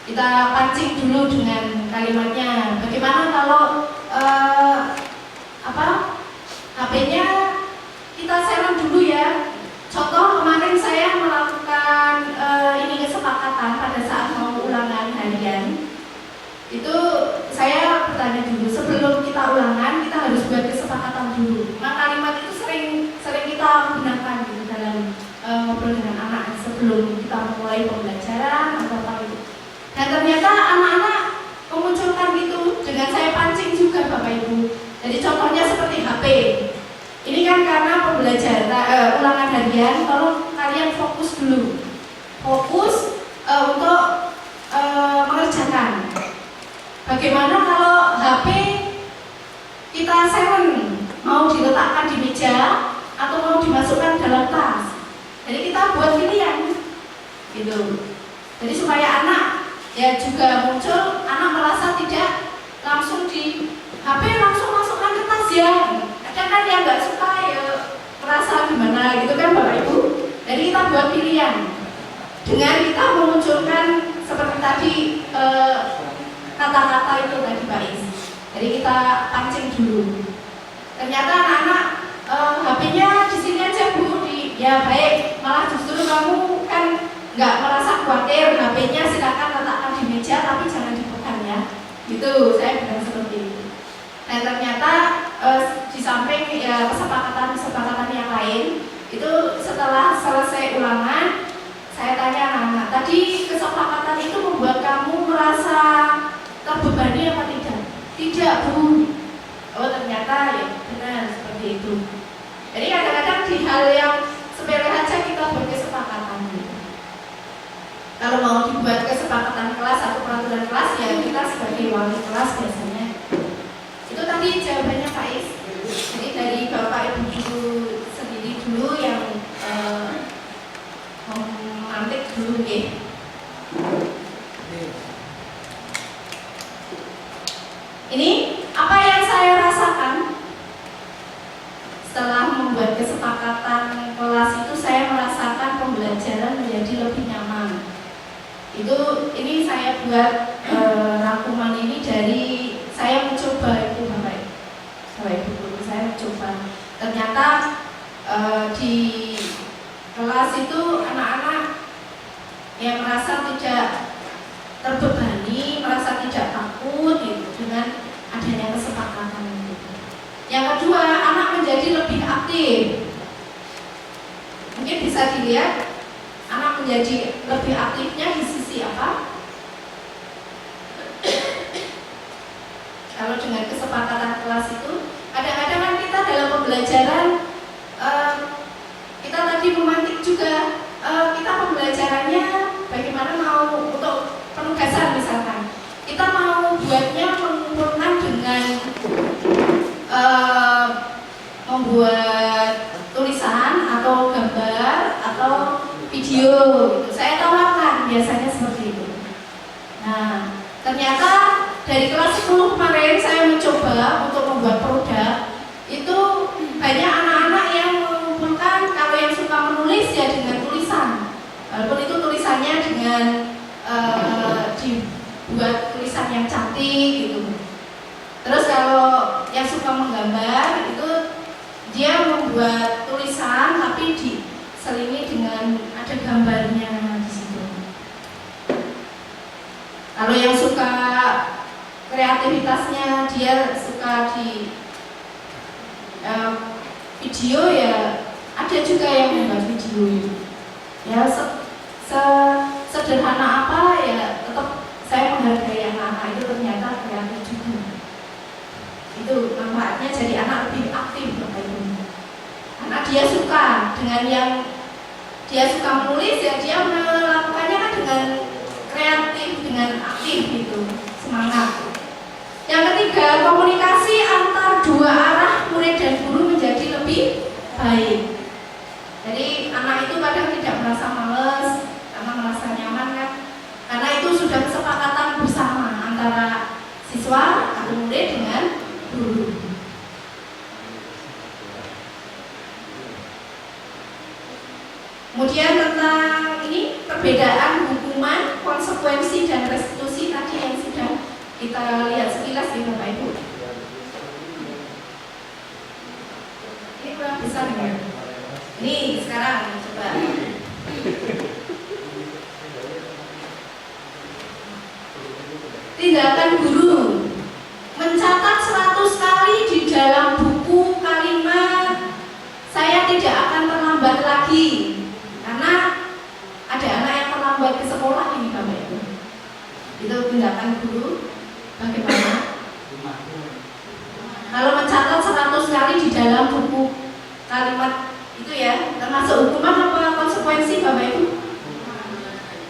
Kita pancing dulu dengan kalimatnya. Bagaimana kalau HP-nya kita serem dulu ya. Contoh kemarin saya melakukan ini kesepakatan pada saat mau ulangan harian. Itu saya bertanya dulu, sebelum kita ulangan kita harus buat kesepakatan dulu. Nah, kalimat itu sering kita gunakan gitu dalam ngobrol dengan anak sebelum kita mulai pembelajaran atau apa itu. Dan ternyata anak-anak memunculkan gitu dengan saya pancing juga Bapak Ibu. Jadi contohnya seperti HP. Ini kan karena pembelajaran ulangan harian, tolong kalian fokus dulu. Fokus untuk mengerjakan. Bagaimana kalau HP kita silent, mau diletakkan di meja atau mau dimasukkan dalam tas. Jadi kita buat pilihan gitu. Jadi supaya anak ya juga muncul, anak merasa tidak langsung di HP langsung masukkan ke tas ya. Ada kan yang nggak suka ya merasa gimana gitu kan Bapak Ibu. Jadi kita buat pilihan dengan kita memunculkan seperti tadi kata-kata itu tadi Pak Is. Jadi kita pancing dulu. Ternyata anak-anak HP-nya di sini aja Bu, ya baik. Malah justru kamu kan nggak merasa khawatir, HP-nya silakan letakkan di meja tapi jangan dipegang ya. Gitu, saya bilang seperti itu. Dan ternyata di samping ya kesepakatan yang lain itu setelah selesai ulangan saya tanya anak-anak, tadi kesepakatan itu membuat kamu merasa terbebani apa tidak? Tidak Bu. Oh ternyata ya benar seperti itu. Jadi kadang-kadang di hal yang sepele aja kita berkesepakatan gitu. Kalau mau dibuat kesepakatan kelas atau peraturan kelas ya kita sebagai wali kelas biasanya. Itu tadi jawabannya Pak Is. Jadi dari Bapak Ibu guru sendiri dulu yang memantik dulu ya. Ini apa yang saya rasakan setelah membuat kesepakatan kelas itu, saya merasakan pembelajaran menjadi lebih nyaman. Ini saya buat rangkuman ini dari saya mencoba itu Bapak Ibu, saya mencoba. Ternyata di kelas itu anak-anak yang merasa tidak terbebani, merasa tidak takut gitu, dengan adanya kesepakatan itu. Yang kedua, anak menjadi lebih aktif. Mungkin bisa dilihat anak menjadi lebih aktifnya di sisi apa? Kalau dengan kesepakatan kelas itu, kadang-kadang kan kita dalam pembelajaran kita tadi memantik juga, kita pembelajarannya bagaimana mau untuk penugasan misalkan kita mau buatnya mengumpulkan dengan membuat tulisan atau gambar atau video gitu. Saya tawarkan biasanya seperti itu. Nah ternyata dari kelas 10 kemarin saya mencoba untuk membuat produk itu banyak anak-anak yang mengumpulkan, kalau yang suka menulis ya dengan tulisan, walaupun itu tulisannya dengan dibuat tulisan yang cantik gitu. Terus kalau yang suka menggambar itu dia membuat tulisan tapi diselingi dengan ada gambarnya di situ. Kalau yang suka kreativitasnya, dia suka di video ya, ada juga yang membuat video. Ya sederhana apa ya, tetap saya menghargai anak-anak itu ternyata kreatif juga. Itu manfaatnya jadi anak lebih aktif Bapak Ibu. Anak dia suka dengan yang dia suka menulis ya, dia melakukannya kan dengan kreatif, dengan aktif gitu, semangat. Yang ketiga, komunikasi antar dua arah murid dan guru menjadi lebih baik. Jadi anak itu kadang tidak merasa males karena merasa nyaman Kemudian tentang ini perbedaan hukuman, konsekuensi dan restitusi tadi yang sudah kita lihat sekilas ya Bapak Ibu. Ini kurang besar ya. Ini sekarang coba. Tindakan guru mencatat 100 kali di dalam buku kalimat saya tidak akan terlambat lagi. Karena ada anak yang terlambat ke sekolah ini Bapak Ibu. Itu tindakan guru bagaimana? Kalau mencatat 100 kali di dalam buku kalimat itu ya, termasuk hukuman apa konsekuensi Bapak Ibu?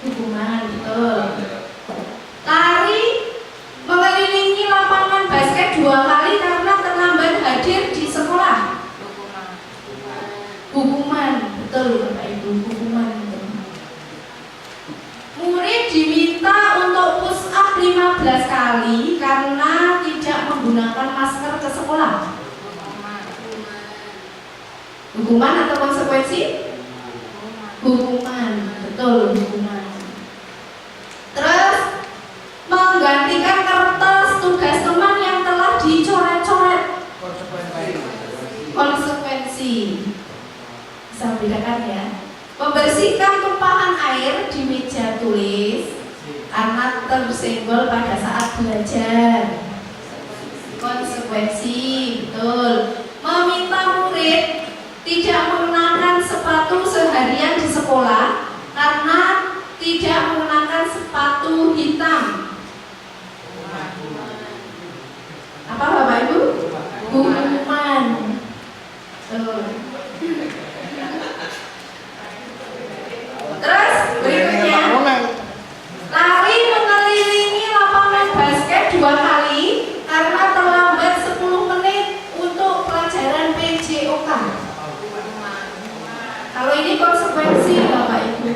Hukuman, betul. Lari mengelilingi lapangan basket 2 kali karena terlambat hadir di sekolah. Hukuman, betul Bapak Ibu, hukuman. Murid diminta untuk push up 15 kali karena tidak menggunakan masker ke sekolah. Hukuman atau konsekuensi? Hukuman, betul, hukuman. Terus menggantikan kertas tugas teman yang telah dicoret-coret. Konsekuensi. Bisa bedakan ya. Membersihkan tumpahan air di meja tulis karena tersenggol pada saat belajar. Konsekuensi, betul. Meminta murid tidak mengenakan sepatu seharian di sekolah karena tidak mengenakan sepatu hitam. Apa Bapak Ibu? Hukuman. Terus berikutnya, lari mengelilingi lapangan basket 2 kali karena terlambat 10 menit untuk pelajaran PJOK. Kalau ini konsekuensi Bapak Ibu,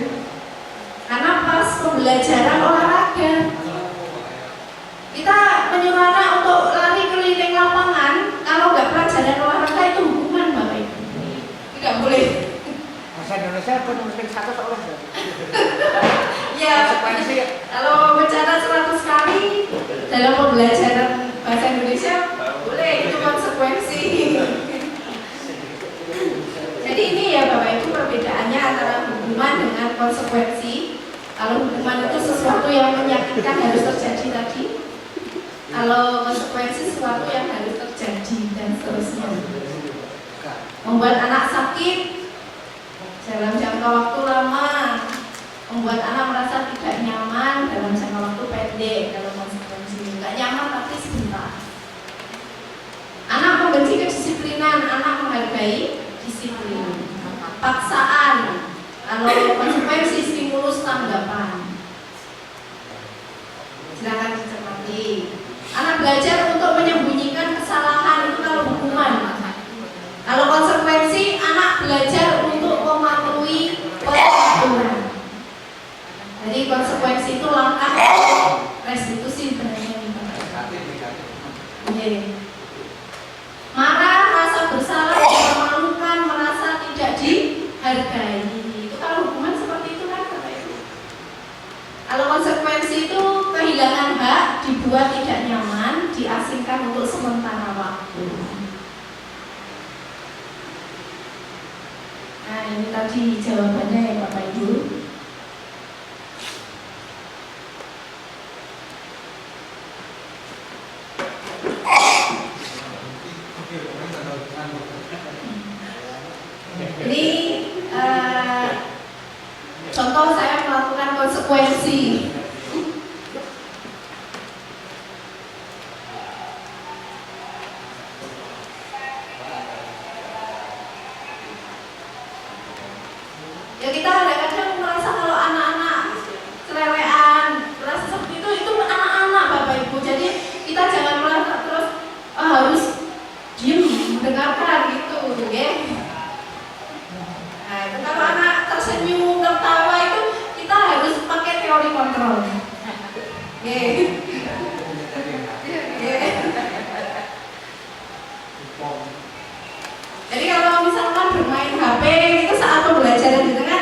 karena pas pembelajaran olahraga kita menyuruh anak untuk lari keliling lapangan, kalau nggak pelajaran olahraga itu hukuman Bapak Ibu, tidak boleh. Bahasa Indonesia penulis satu soalnya. Ya, kalau mencatat 100 kali dalam pembelajaran bahasa Indonesia boleh, itu konsekuensi. Jadi ini ya Bapak Ibu perbedaannya antara hukuman dengan konsekuensi. Kalau hukuman itu sesuatu yang menyakitkan harus terjadi tadi. Kalau konsekuensi sesuatu yang harus terjadi dan seterusnya. Membuat anak sakit dalam jangka waktu lama, membuat anak merasa tidak nyaman dalam jangka waktu pendek. Kalau konsekuensi nggak nyaman tapi sebentar. Anak membenci kedisiplinan, anak menghargai disiplin. Paksaan, kalau konsekuensi stimulus tanggapan. Silakan dicermati. Anak belajar untuk menyembunyikan kesalahan, itu kalau hukuman. Kalau konsekuensi, anak belajar untuk mematuhi peraturan. Jadi konsekuensi itu langkah restitusi sebenarnya. Marah, rasa bersalah, memalukan, merasa tidak dihargai. Itu kalau hukuman seperti itu kan Bapak Ibu. Kalau konsekuensi itu kehilangan hak, dibuat tidak nyaman, diasingkan untuk sementara waktu. Nah ini tadi jawabannya ya Bapak Ibu. Ini contoh saya melakukan konsekuensi. Ya kita kadang-kadang merasa kalau anak-anak celewean, merasa seperti itu anak-anak Bapak Ibu. Jadi kita jangan merasa terus harus diem mendengarkan gitu, ya. Nah, itu kalau anak tersenyum, tertawa itu kita harus pakai teori kontrol. Jadi kalau misalkan bermain HP itu saat pembelajaran di tengah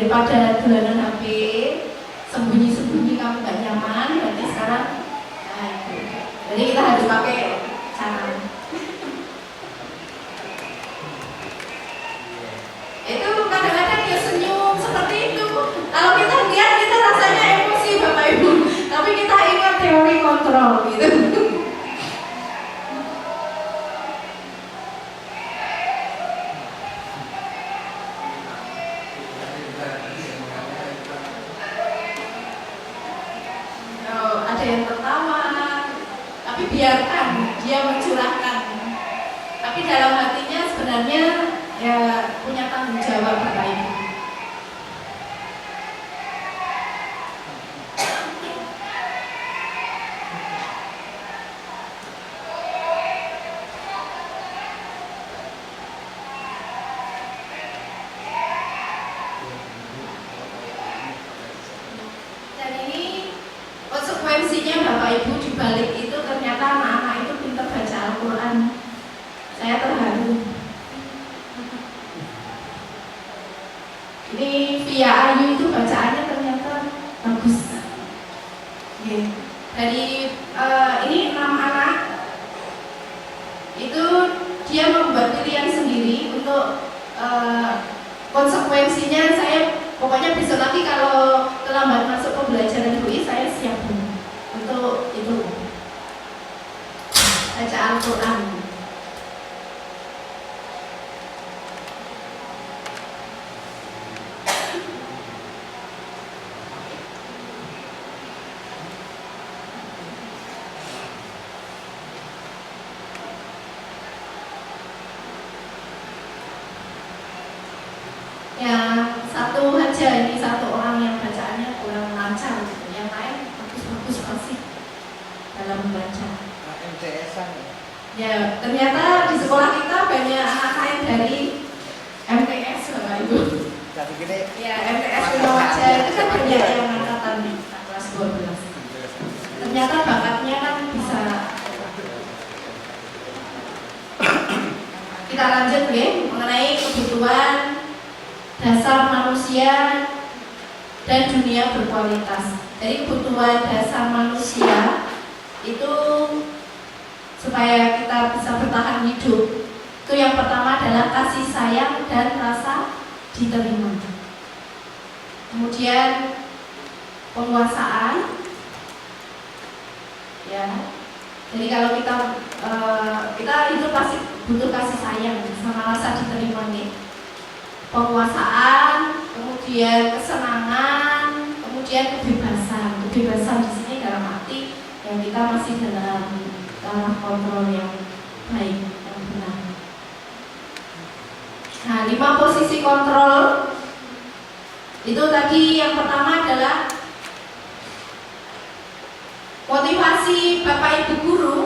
daripada dolanan HP, sembunyi-sembunyi kamu gak nyaman, berarti sekarang nah, itu. Jadi kita harus pakai cara itu. Kadang-kadang dia senyum seperti itu. Kalau kita lihat kita rasanya emosi Bapak Ibu, tapi kita ingat teori kontrol gitu. Oh, ada yang tertawa, tapi biarkan dia mencurahkan. Tapi dalam hatinya sebenarnya ya punya tanggung jawab Bapak Ibu. Dan ini konsekuensinya Bapak Ibu dibalik itu ternyata anak-anak itu pintar baca Al-Quran. Saya terharu. Ini Via Ayu itu bacaannya ternyata bagus. Oke. Dari ini 6 anak itu dia membuat pilihan sendiri untuk konsekuensinya. Saya pokoknya besok lagi kalau terlambat masuk pembelajaran UI saya siap untuk itu baca Al-Quran. Yang satu aja, ini satu orang yang bacaannya kurang lancar, yang lain bagus-bagus pasti dalam membaca. MTS-an Ya, ternyata di sekolah kita banyak anak lain dari MTS Bapak Ibu. jadi gini. Ya, MTS Wirawaja itu kan banyak yang angkatan kelas 12. Ternyata bakatnya kan bisa. Kita lanjut ya, mengenai kebutuhan dasar manusia dan dunia berkualitas. Jadi kebutuhan dasar manusia itu supaya kita bisa bertahan hidup, itu yang pertama adalah kasih sayang dan rasa diterima. Kemudian penguasaan, ya. Jadi kalau kita itu pasti butuh kasih sayang sama rasa diterima nih. Penguasaan, kemudian kesenangan, kemudian kebebasan. Kebebasan di sini dalam arti yang kita masih dalam kontrol yang baik, yang benar. Nah, 5 posisi kontrol itu tadi yang pertama adalah motivasi Bapak Ibu guru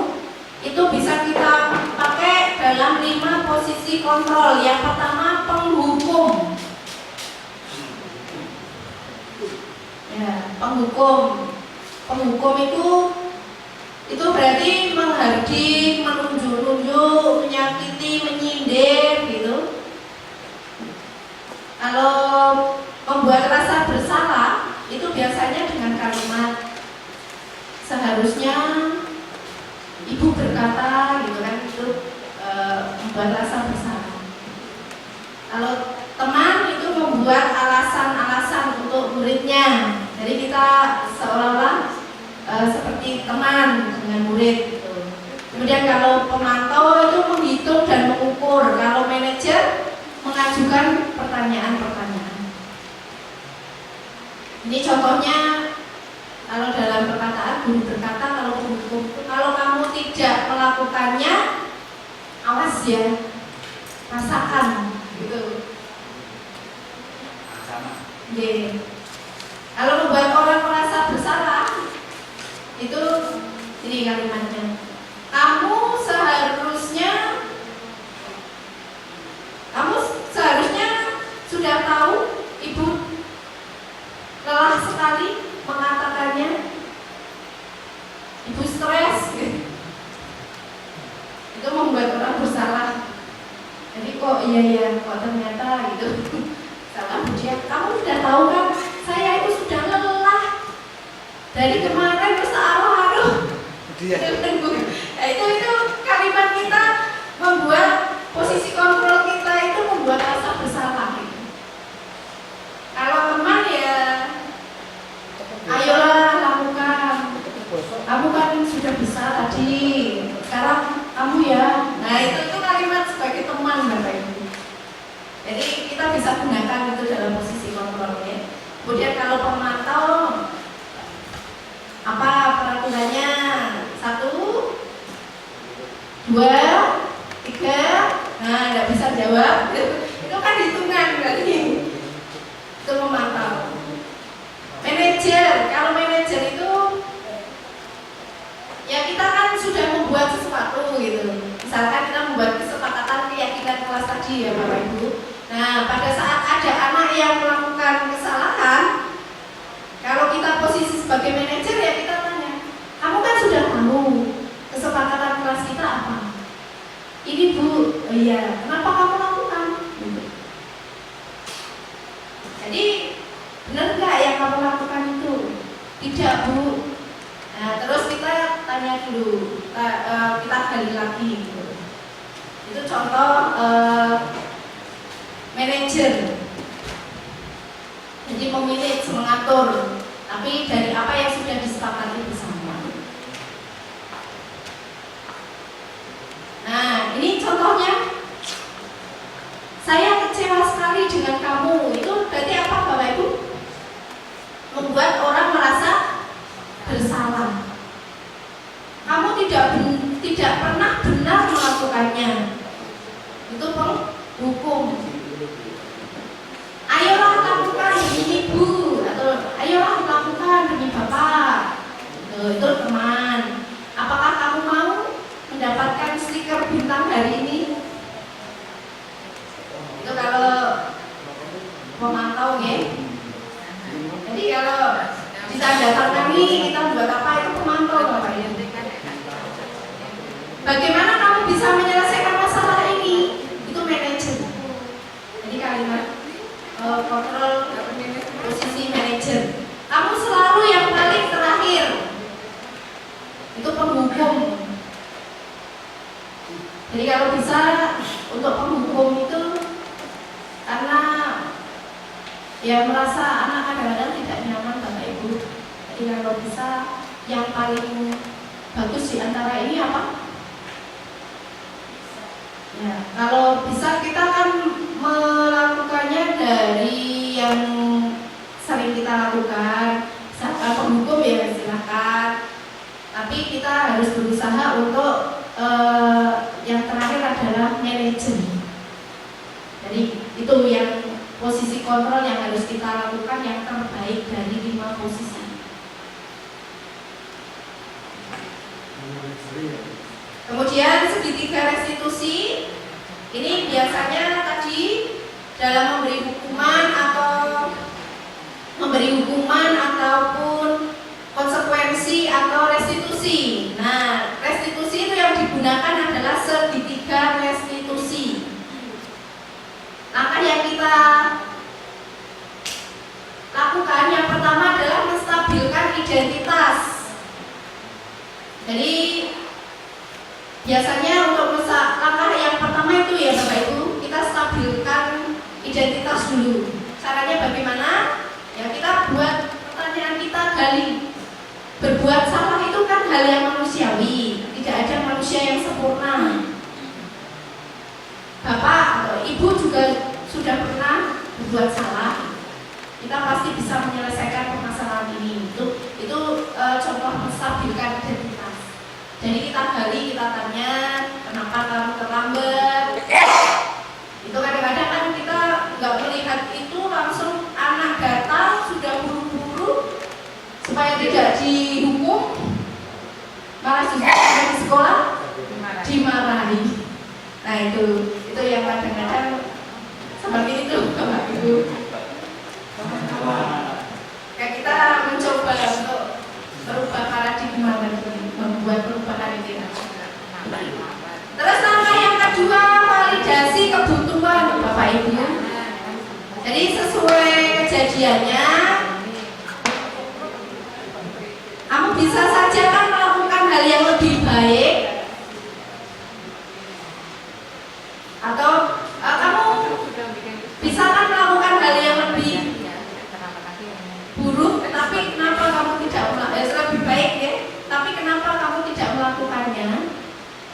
itu bisa kita pakai dalam 5 posisi kontrol. Yang pertama penghukum. Ya, penghukum. Penghukum itu berarti menghardik, menunjuk-nunjuk, menyakiti, menyindir gitu. Kalau membuat rasa bersalah itu biasanya dengan kalimat seharusnya ibu berkata gitu kan, itu membuat rasa bersalah. Kalau teman itu membuat alasan-alasan untuk muridnya. Jadi kita seolah-olah seperti teman dengan murid gitu. Kemudian kalau pemantau itu menghitung dan mengukur. Kalau manajer mengajukan pertanyaan-pertanyaan. Ini contohnya kalau dalam perkataan guru berkata, kalau kamu tidak melakukannya, awas ya, rasakan gitu. Yeah. Kalau membuat orang merasa bersalah, itu ini kalimatnya. Kamu seharusnya sudah tahu ibu lelah sekali mengatakannya. Ibu stres gitu. Itu membuat orang bersalah. Jadi kok iya kok ternyata gitu. Salah dia. Kamu sudah tahu kan, saya itu sudah lelah dari kemarin terus aruh-aruh. Dia. Itu kalimat kita membuat posisi kontrol kita itu membuat rasa bersalah. Kalau teman ya, ayolah lakukan. Kamu kan sudah bisa tadi, sekarang kamu ya. Nah itu kalimat sebagai teman Bapak Ibu. Jadi kita bisa gunakan itu dalam posisi kontrol ya. Kemudian kalau pemantau, apa peraturannya? 1, 2, 3. Nah nggak bisa jawab. Itu kan hitungan berarti. Itu memantau. Manajer, kalau manajer itu ya kita kan sudah membuat sesuatu gitu. Misalkan kita membuat kesepakatan keyakinan kelas tadi ya Bapak Ibu. Nah pada saat ada anak yang melakukan kesalahan, kalau kita posisi sebagai manajer ya kita tanya, kamu kan sudah tahu kesepakatan kelas kita apa? Ini Bu, oh iya, kenapa kamu lakukan? Gitu. Jadi benar nggak yang kamu lakukan itu? Tidak Bu. Nah terus kita tanya dulu, kita gali lagi gitu. Itu contoh manajer. Jadi memilih, mengatur, tapi dari apa yang sudah disepakati bersama. Nah ini contohnya, saya kecewa sekali dengan kamu. Itu berarti apa Bapak Ibu? Membuat orang merasa bersalah. Kamu tidak pernah benar melakukannya. Itu penghukum. Ayolah lakukan demi Ibu, atau ayolah lakukan demi Bapak. Itu teman. Apakah kamu mau mendapatkan stiker bintang hari ini? Itu kalau memantau ya. Jadi kalau ditanda tangani kita buat apa, itu pemantau Bapak ya. Bagaimana kamu bisa menyelesaikan masalah ini? Itu manajer. Jadi kalimat kontrol posisi manajer. Kamu selalu yang paling terakhir. Itu penghukum. Jadi kalau bisa untuk penghukum itu karena ya merasa anak kadang-kadang tidak nyaman Bapak Ibu. Jadi kalau bisa yang paling bagus di antara ini apa? Ya, kalau bisa kita kan melakukannya dari yang sering kita lakukan. Misalkan penghukum ya silakan. Tapi kita harus berusaha untuk yang terakhir adalah manajer. Jadi itu yang posisi kontrol yang harus kita lakukan yang terbaik dari 5 posisi. Kemudian segitiga restitusi. Ini biasanya tadi dalam memberi hukuman ataupun konsekuensi atau restitusi. Nah, restitusi itu yang digunakan adalah segitiga restitusi. Langkah yang kita lakukan yang pertama adalah menstabilkan identitas. Jadi biasanya untuk langkah yang pertama itu ya Bapak Ibu, kita stabilkan identitas dulu. Caranya bagaimana? Ya kita buat pertanyaan kita gali. Berbuat salah itu kan hal yang manusiawi. Tidak ada manusia yang sempurna. Bapak atau Ibu juga sudah pernah berbuat salah. Kita pasti bisa menyelesaikan permasalahan ini. Itu contoh menstabilkan identitas. Jadi kita gali, kita tanya, kenapa kamu terlambat? Itu kadang-kadang kan kita nggak melihat itu langsung anak datang sudah buru-buru supaya tidak dihukum, malah justru di sekolah dimarahi. Nah itu yang kadang-kadang seperti itu Bapak Ibu. Kayak kita mencoba untuk merubah paradigma dan membuat perubahan itu. Terus langkah yang kedua, validasi kebutuhan Bapak Ibu. Jadi sesuai kejadian keduanya, kamu bisa saja kan melakukan hal yang lebih baik, atau kamu bisa kan melakukan hal yang lebih buruk, tapi kenapa kamu tidak melakukannya? Lebih baik ya, tapi kenapa kamu tidak melakukannya?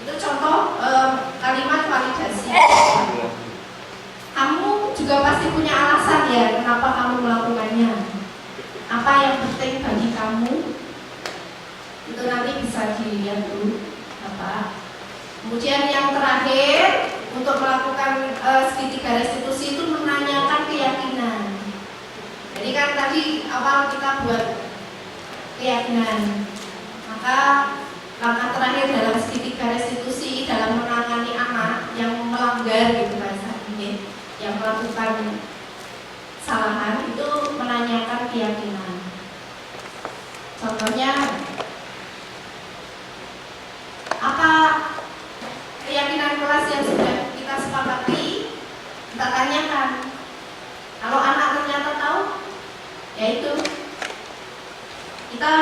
Itu contoh kalimat validasi. Kamu juga pasti punya alasan ya kenapa kamu melakukannya. Apa yang penting bagi kamu? Itu nanti bisa dilihat dulu apa. Kemudian yang terakhir, untuk melakukan segitiga restitusi itu menanyakan keyakinan. Jadi kan tadi awal kita buat keyakinan, maka langkah terakhir dalam segitiga restitusi dalam menangani anak yang melanggar gitu bahasa ini, yang melakukan kesalahan itu menanyakan keyakinan. Contohnya apa keyakinan kelas yang sudah kita sepakati, kita tanyakan. Kalau anak ternyata tahu, yaitu kita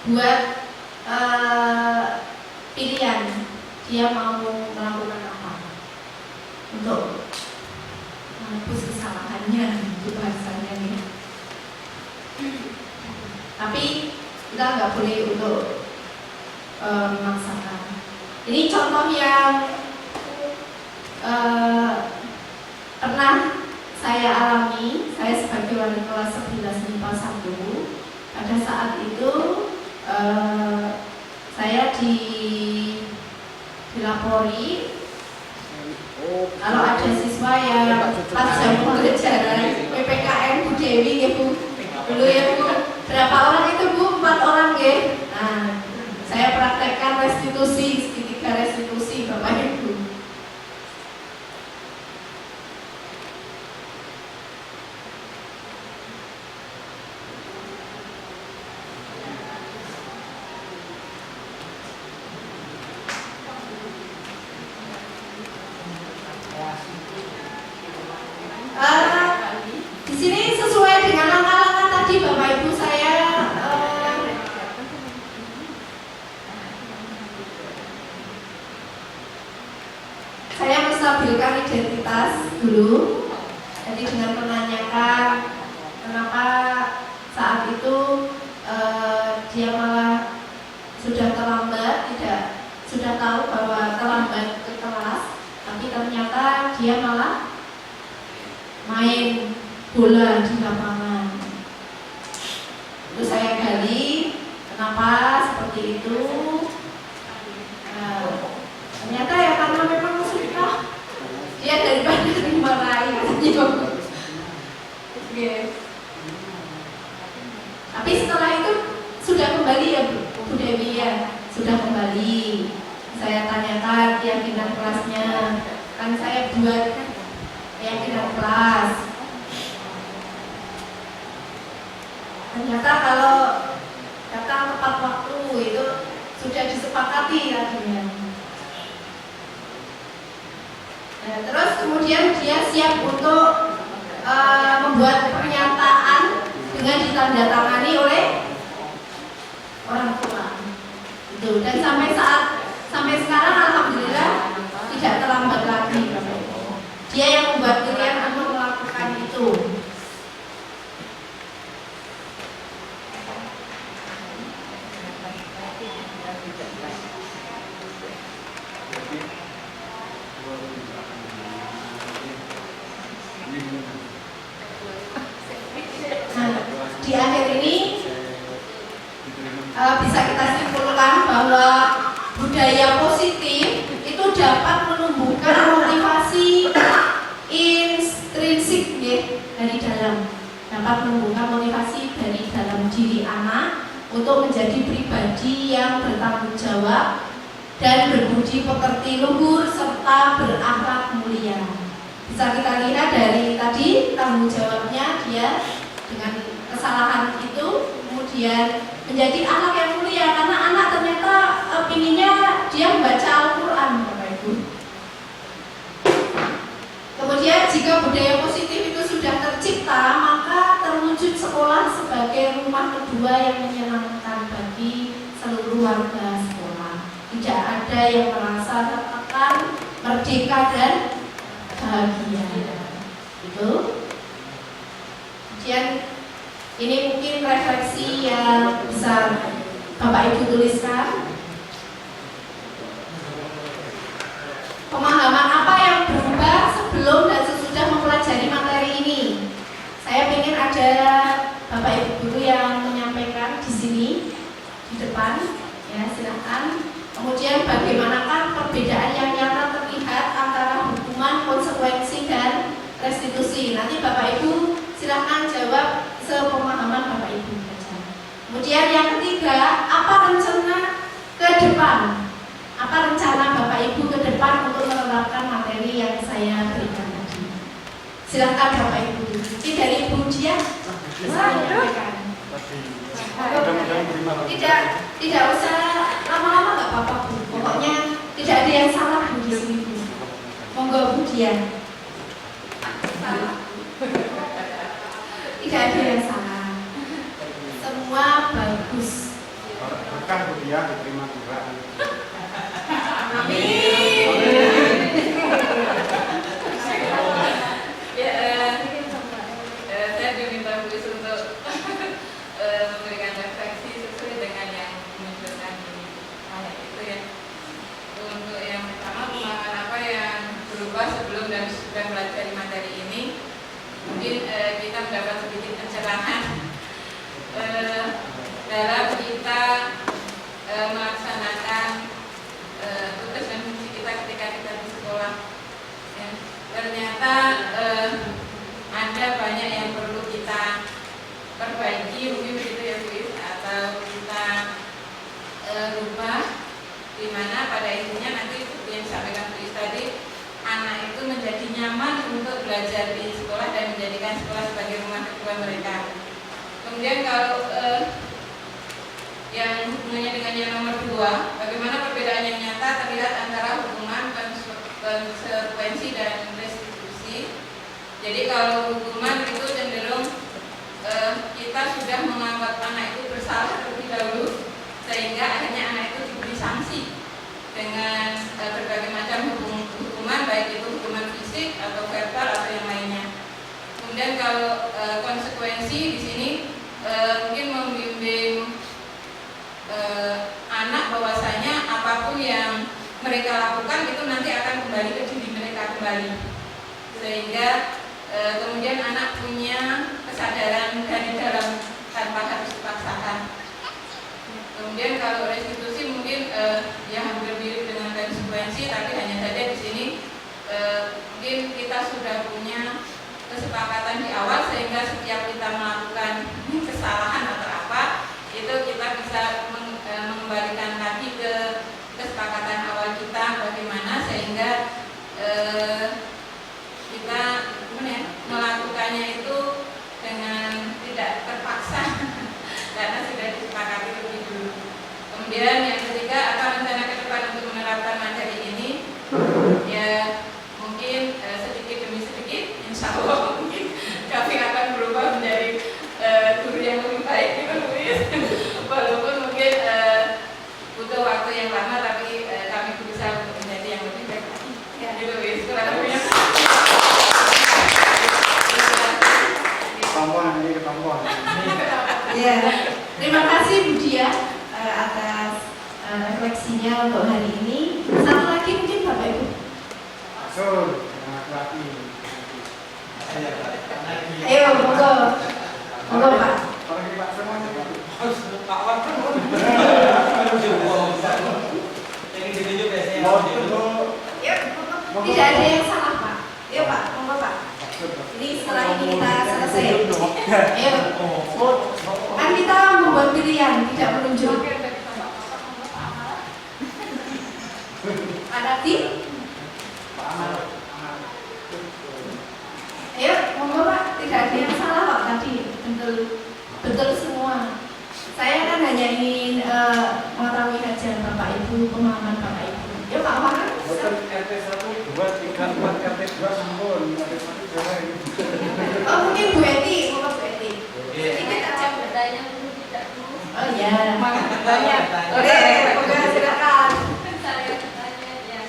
buat pilihan dia mau melakukan apa untuk menebus kesalahannya, itu bahasanya nih. Tapi kita nggak boleh untuk memaksakan. Ini contoh yang pernah saya alami. Saya sebagai wali kelas 11 MIPA 1, pada saat itu saya dilapori kalau ada siswa yang pas jam pelajaran PPKN Bu Dewi ya Bu, dulu ya Bu, berapa orang itu Bu? 4 orang ya. Nah, saya praktekkan restitusi, segitiga restitusi Bapak Ibu. Di sini sesuai dengan langkah-langkah tadi Bapak Ibu, saya menstabilkan identitas dulu. Jadi dengan menanyakan kenapa saat itu dia malah sudah terlambat, sudah tahu bahwa terlambat ke kelas, tapi ternyata dia malah main bola di lapangan. Itu saya gali kenapa seperti itu. Ternyata ya karena memang suka dia daripada dimarahi katanya. Tapi setelah itu sudah kembali ya Bu Dewi ya, sudah kembali. Saya tanyakan keyakinan kelasnya, kan saya buat keyakinan kelas. Ternyata kalau datang tepat waktu itu sudah disepakati tadinya. Nah, terus kemudian dia siap untuk membuat pernyataan dengan ditandatangani oleh orang tua. Itu, dan sampai sekarang alhamdulillah tidak terlambat lagi. Dia yang membuat pilihan untuk melakukan itu. Nah, di akhir ini bisa kita simpulkan bahwa budaya positif itu dapat menumbuhkan motivasi intrinsik dari dalam, dapat menumbuhkan motivasi dari dalam diri anak untuk menjadi pribadi yang bertanggung jawab dan berbudi pekerti luhur serta berakhlak mulia. Bisa kita lihat dari tadi tanggung jawabnya, dia dengan kesalahan itu kemudian menjadi anak yang mulia karena anak ternyata pinginnya dia membaca Al-Quran, Bapak Ibu. Kemudian jika budaya positif itu sudah tercipta, maka terwujud sebagai rumah kedua yang menyenangkan bagi seluruh warga sekolah. Tidak ada yang merasa tertekan, merdeka dan bahagia. Itu. Kemudian ini mungkin refleksi yang bisa Bapak Ibu tuliskan. Pemahaman apa yang berubah sebelum dan sesudah mempelajari materi ini? Saya ingin ada Bapak Ibu guru yang menyampaikan di sini di depan, ya silakan. Kemudian bagaimanakah perbedaan yang nyata terlihat antara hukuman, konsekuensi dan restitusi? Nanti Bapak Ibu silakan jawab sepemahaman Bapak Ibu. Kemudian yang ketiga, apa rencana ke depan? Apa rencana Bapak Ibu ke depan untuk menerapkan materi yang saya berikan tadi? Silakan Bapak Ibu. Ini dari Ibu Dia bisa menyampaikan. Tidak usah lama-lama, nggak apa-apa Bu. Pokoknya tidak ada yang salah Bu di sini Bu. Monggo Bu Dia. Salah. Tidak ada yang salah. Semua bagus. Bukan Bu Dia diterima Tuhan. Saya diminta Bu Is untuk memberikan refleksi sesuai dengan yang dimunculkan ini. Itu ya. Untuk yang pertama, pemahaman apa yang berubah sebelum dan sudah mempelajari materi ini. Mungkin kita mendapat sedikit pencerahan dalam kita melaksanakan tugas dan fungsi kita ketika kita di sekolah. Ya, ternyata ada banyak yang perlu kita perbaiki, mungkin begitu ya Bu Is, atau kita rubah, di mana pada intinya nanti seperti yang disampaikan Bu Is tadi, anak itu menjadi nyaman untuk belajar di sekolah dan menjadikan sekolah sebagai rumah kedua mereka. Kemudian kalau yang hubungannya dengan yang nomor 2, bagaimana perbedaan yang nyata terlihat antara hukuman, konsekuensi dan restitusi. Jadi kalau hukuman itu cenderung kita sudah menganggap anak itu bersalah terlebih dahulu, sehingga akhirnya anak itu diberi sanksi dengan berbagai macam hukuman, baik itu hukuman fisik atau verbal atau yang lainnya. Kemudian kalau konsekuensi di sini mungkin membimbing anak bahwasanya apapun yang mereka lakukan itu nanti akan kembali ke diri mereka kembali, sehingga kemudian anak punya kesadaran dari dalam tanpa harus dipaksakan. Kemudian kalau restitusi mungkin ya hampir mirip dengan konsekuensi, tapi hanya saja di sini mungkin kita sudah punya kesepakatan di awal, sehingga setiap kita melakukan kesalahan atau apa itu kita bisa mengembalikan lagi ke kesepakatan awal kita, bagaimana sehingga kita melakukannya itu dengan tidak terpaksa karena sudah disepakati lebih dulu. Kemudian yang ketiga, apa rencana ke depan untuk menerapkan materi ini? Ya mungkin sedikit demi sedikit, insya Allah mungkin kami akan berubah menjadi guru yang lebih baik gitu, walaupun mungkin butuh waktu yang lama, tapi kami berusaha untuk menjadi yang lebih baik lagi. Ya, gitu wis, kurang lebihnya. Ketahuan ini ketahuan. Ya, terima kasih Bu Dia atas refleksinya untuk hari ini. Satu lagi mungkin Bapak Ibu. Sur, laki-laki. Ayo, monggo. Monggo Pak. Orang ini Pak semuanya. Pak Wan kan Tidak ada yang salah Pak. Ayo Pak, monggo Pak. Ini setelah ini kita selesai. Ayo. Kan kita membuat pilihan, tidak menunjuk. Ada tim? Ayo, monggo Pak. Tidak ada yang salah Pak tadi. Betul semua. Saya kan hanya ingin mengetahui saja Bapak Ibu, pemahaman Bapak Ibu. Yuk Pak Farhan. Bukan RT 1, 2, 3, 4, RT 2 sampun. RT 1 jalan. Oh mungkin Bu Eti, monggo Bu Eti. Sedikit aja Bu. Ya, banyak. Oke, Oke, silakan. Saya bertanya ya,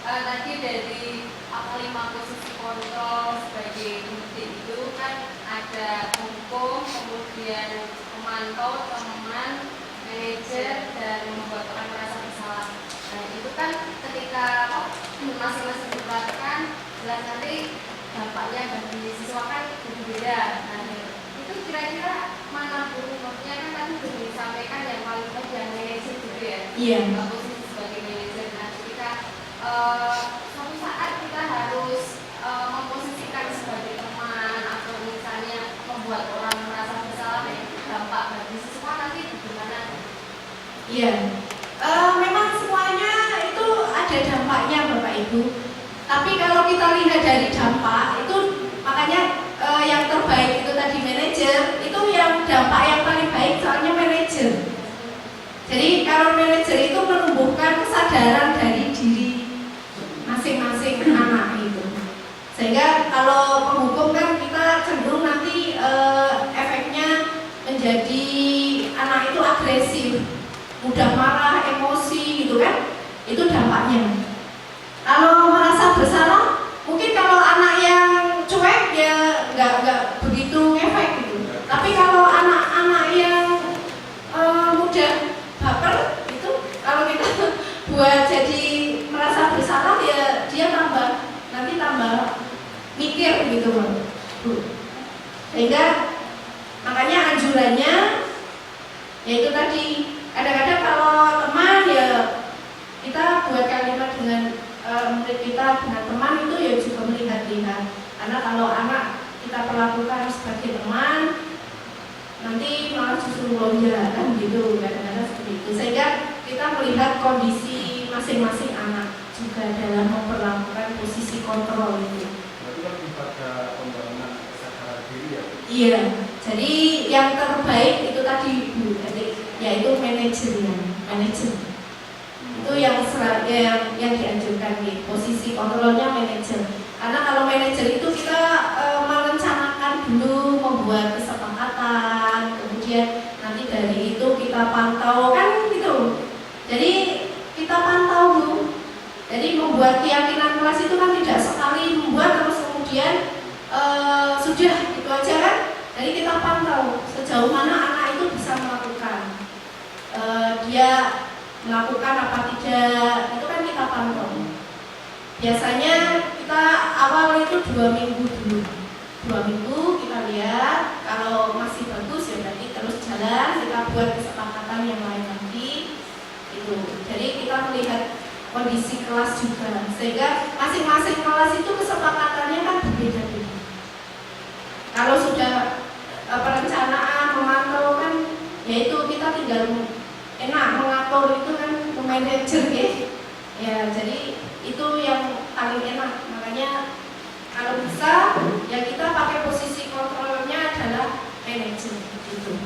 tadi dari apa 5 posisi kontrol sebagai bukti itu kan ada hukum, kemudian pemantau, teman, manajer, dan membuat orang merasa bersalah. Nah itu kan ketika masing-masing diperhatikan, jelas nanti dampaknya bagi siswa kan berbeda. Nah itu kira-kira mana Bu? Maksudnya kan tadi sudah disampaikan yang paling penting yang manajer gitu ya. Iya. Posisi sebagai manajer. Nah, ketika suatu saat kita harus memposisikan sebagai teman atau misalnya membuat orang merasa bersalah, dampak bagi siswa nanti bagaimana? Iya. Memang semuanya itu ada dampaknya Bapak Ibu. Tapi kalau kita lihat dari dampak itu makanya yang terbaik itu tadi manajer, itu yang dampak yang paling baik soalnya manajer. Jadi kalau manajer itu menumbuhkan kesadaran dari diri masing-masing anak itu. Sehingga kalau penghukum kan kita cenderung nanti efeknya menjadi anak itu agresif, mudah marah, emosi gitu kan. Itu dampaknya. Kalau merasa bersalah, mungkin kalau anak yang cuek ya nggak begitu ngefek gitu. Tapi kalau anak-anak yang mudah baper itu, kalau kita buat jadi merasa bersalah ya dia nanti tambah mikir gitu Bu. Sehingga makanya anjurannya yaitu tadi kadang-kadang kalau teman ya kita buat kalimat dengan murid kita dengan teman itu ya juga melihat-lihat. Karena kalau anak kita perlakukan sebagai teman nanti malah justru lonjak kan gitu, kadang-kadang seperti itu. Sehingga kita melihat kondisi masing-masing anak juga dalam memperlakukan posisi kontrol itu. Berarti lebih pada pembangunan kesadaran diri ya. Iya, jadi yang terbaik itu tadi Bu, yaitu manajernya, manajer. Itu yang dianjurkan di posisi kontrolnya manajer. Karena kalau manajer itu kita merencanakan dulu, membuat kesepakatan, kemudian nanti dari itu kita pantau kan gitu. Jadi kita pantau Bu. Jadi membuat keyakinan kelas itu kan tidak sekali membuat terus kemudian sudah itu aja kan. Jadi kita pantau sejauh mana anak itu bisa melakukan. Dia melakukan apa tidak, itu kan kita pantau. Biasanya kita awal itu 2 minggu dulu. 2 minggu kita lihat, kalau masih bagus ya berarti terus jalan, kita buat kesepakatan yang lain lagi. Itu. Jadi kita melihat kondisi kelas juga, sehingga masing-masing kelas itu kesepakatannya kan berbeda-beda. Kalau sudah perencanaan, memantau kan, yaitu kita tinggal enak mengatur itu kan manajer ya. Jadi itu yang paling enak. Makanya kalau bisa ya kita pakai posisi kontrolnya adalah manajer gitu.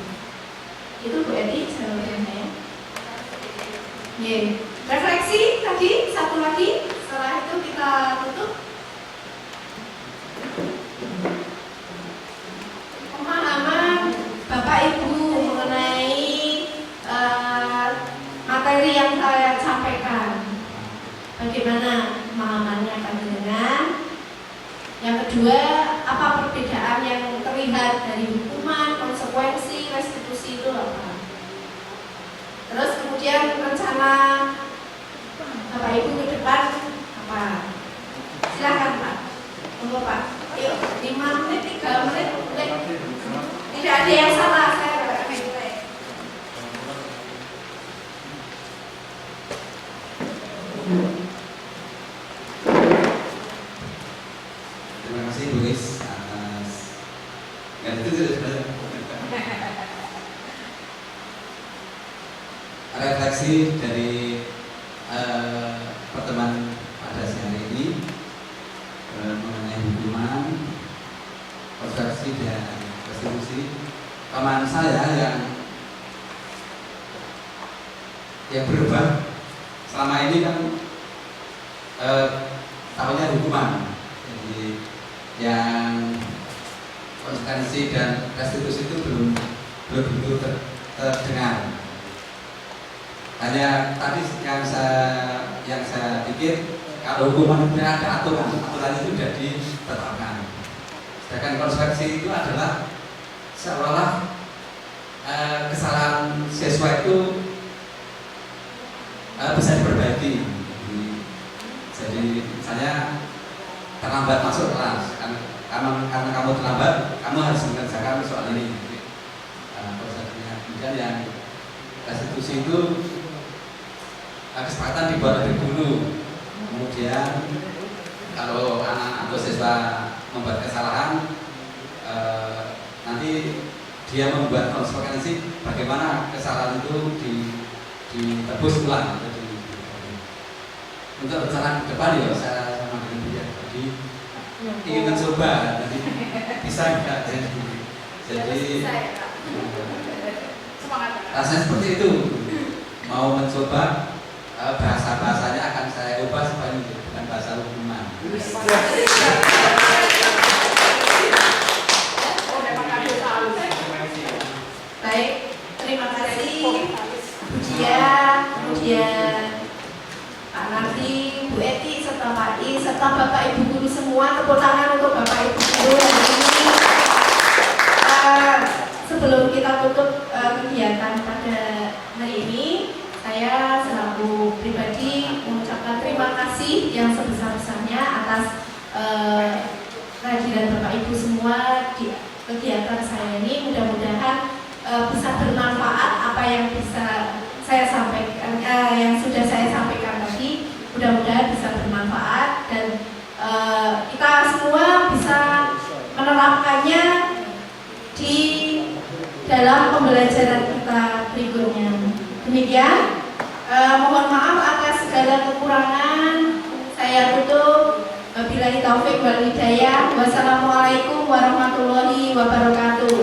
Itu Bu Edi jawabannya ya. Refleksi tadi satu lagi, setelah itu kita tutup. Pemahaman Bapak Ibu mengenai materi yang saya sampaikan, bagaimana pemahamannya panjenengan? Yang kedua, apa perbedaan yang terlihat dari hukuman, konsekuensi, restitusi itu apa? Terus kemudian rencana Bapak Ibu ke depan apa? Silakan Pak. Monggo Pak. Yuk, 5 menit, 3 menit. Tidak ada yang salah, saya Terima kasih Bu Ris atas itu sudah refleksi dari pertemuan pada siang hari ini mengenai hukuman, konstruksi dan restitusi. Paman saya yang berubah selama ini kan tahunya hukuman, jadi yang konsekuensi dan restitusi itu belum begitu terdengar. hanya tadi yang saya pikir kalau hukuman itu ada aturan itu sudah ditetapkan. Sedangkan konsekuensi itu adalah seolah-olah kesalahan siswa itu bisa diperbaiki. Jadi misalnya terlambat masuk kelas, karena kamu terlambat, kamu harus mengerjakan soal ini. Prosesnya. Kemudian yang restitusi itu kesepakatan dibuat lebih dulu. Kemudian kalau anak atau siswa membuat kesalahan, nanti dia membuat konsekuensi bagaimana kesalahan itu ditebus ulang. Jadi, untuk rencana ke depan ya saya sama dengan dia. Jadi ingin mencoba, jadi bisa enggak jadi rasanya seperti itu. Mau mencoba bahasanya akan saya ubah supaya bukan bahasa hukuman. Baik, terima kasih Bu Dia, kemudian Pak Nardi, Bu Eti, serta Pak I, serta Bapak Ibu Guru semua. Tepuk tangan untuk Bapak Ibu Guru hari ini. Sebelum kita tutup kegiatan pada hari ini, saya selaku pribadi mengucapkan terima kasih yang sebesar-besarnya atas kehadiran Bapak Ibu semua di kegiatan saya ini. Mudah-mudahan bisa bermanfaat apa yang bisa saya sampaikan, yang sudah saya sampaikan tadi. Mudah-mudahan bisa bermanfaat dan kita semua bisa menerapkannya di dalam pembelajaran kita berikutnya. Demikian, mohon maaf atas segala kekurangan. Saya tutup. Wabillahi taufik wal hidayah. Wassalamualaikum warahmatullahi wabarakatuh.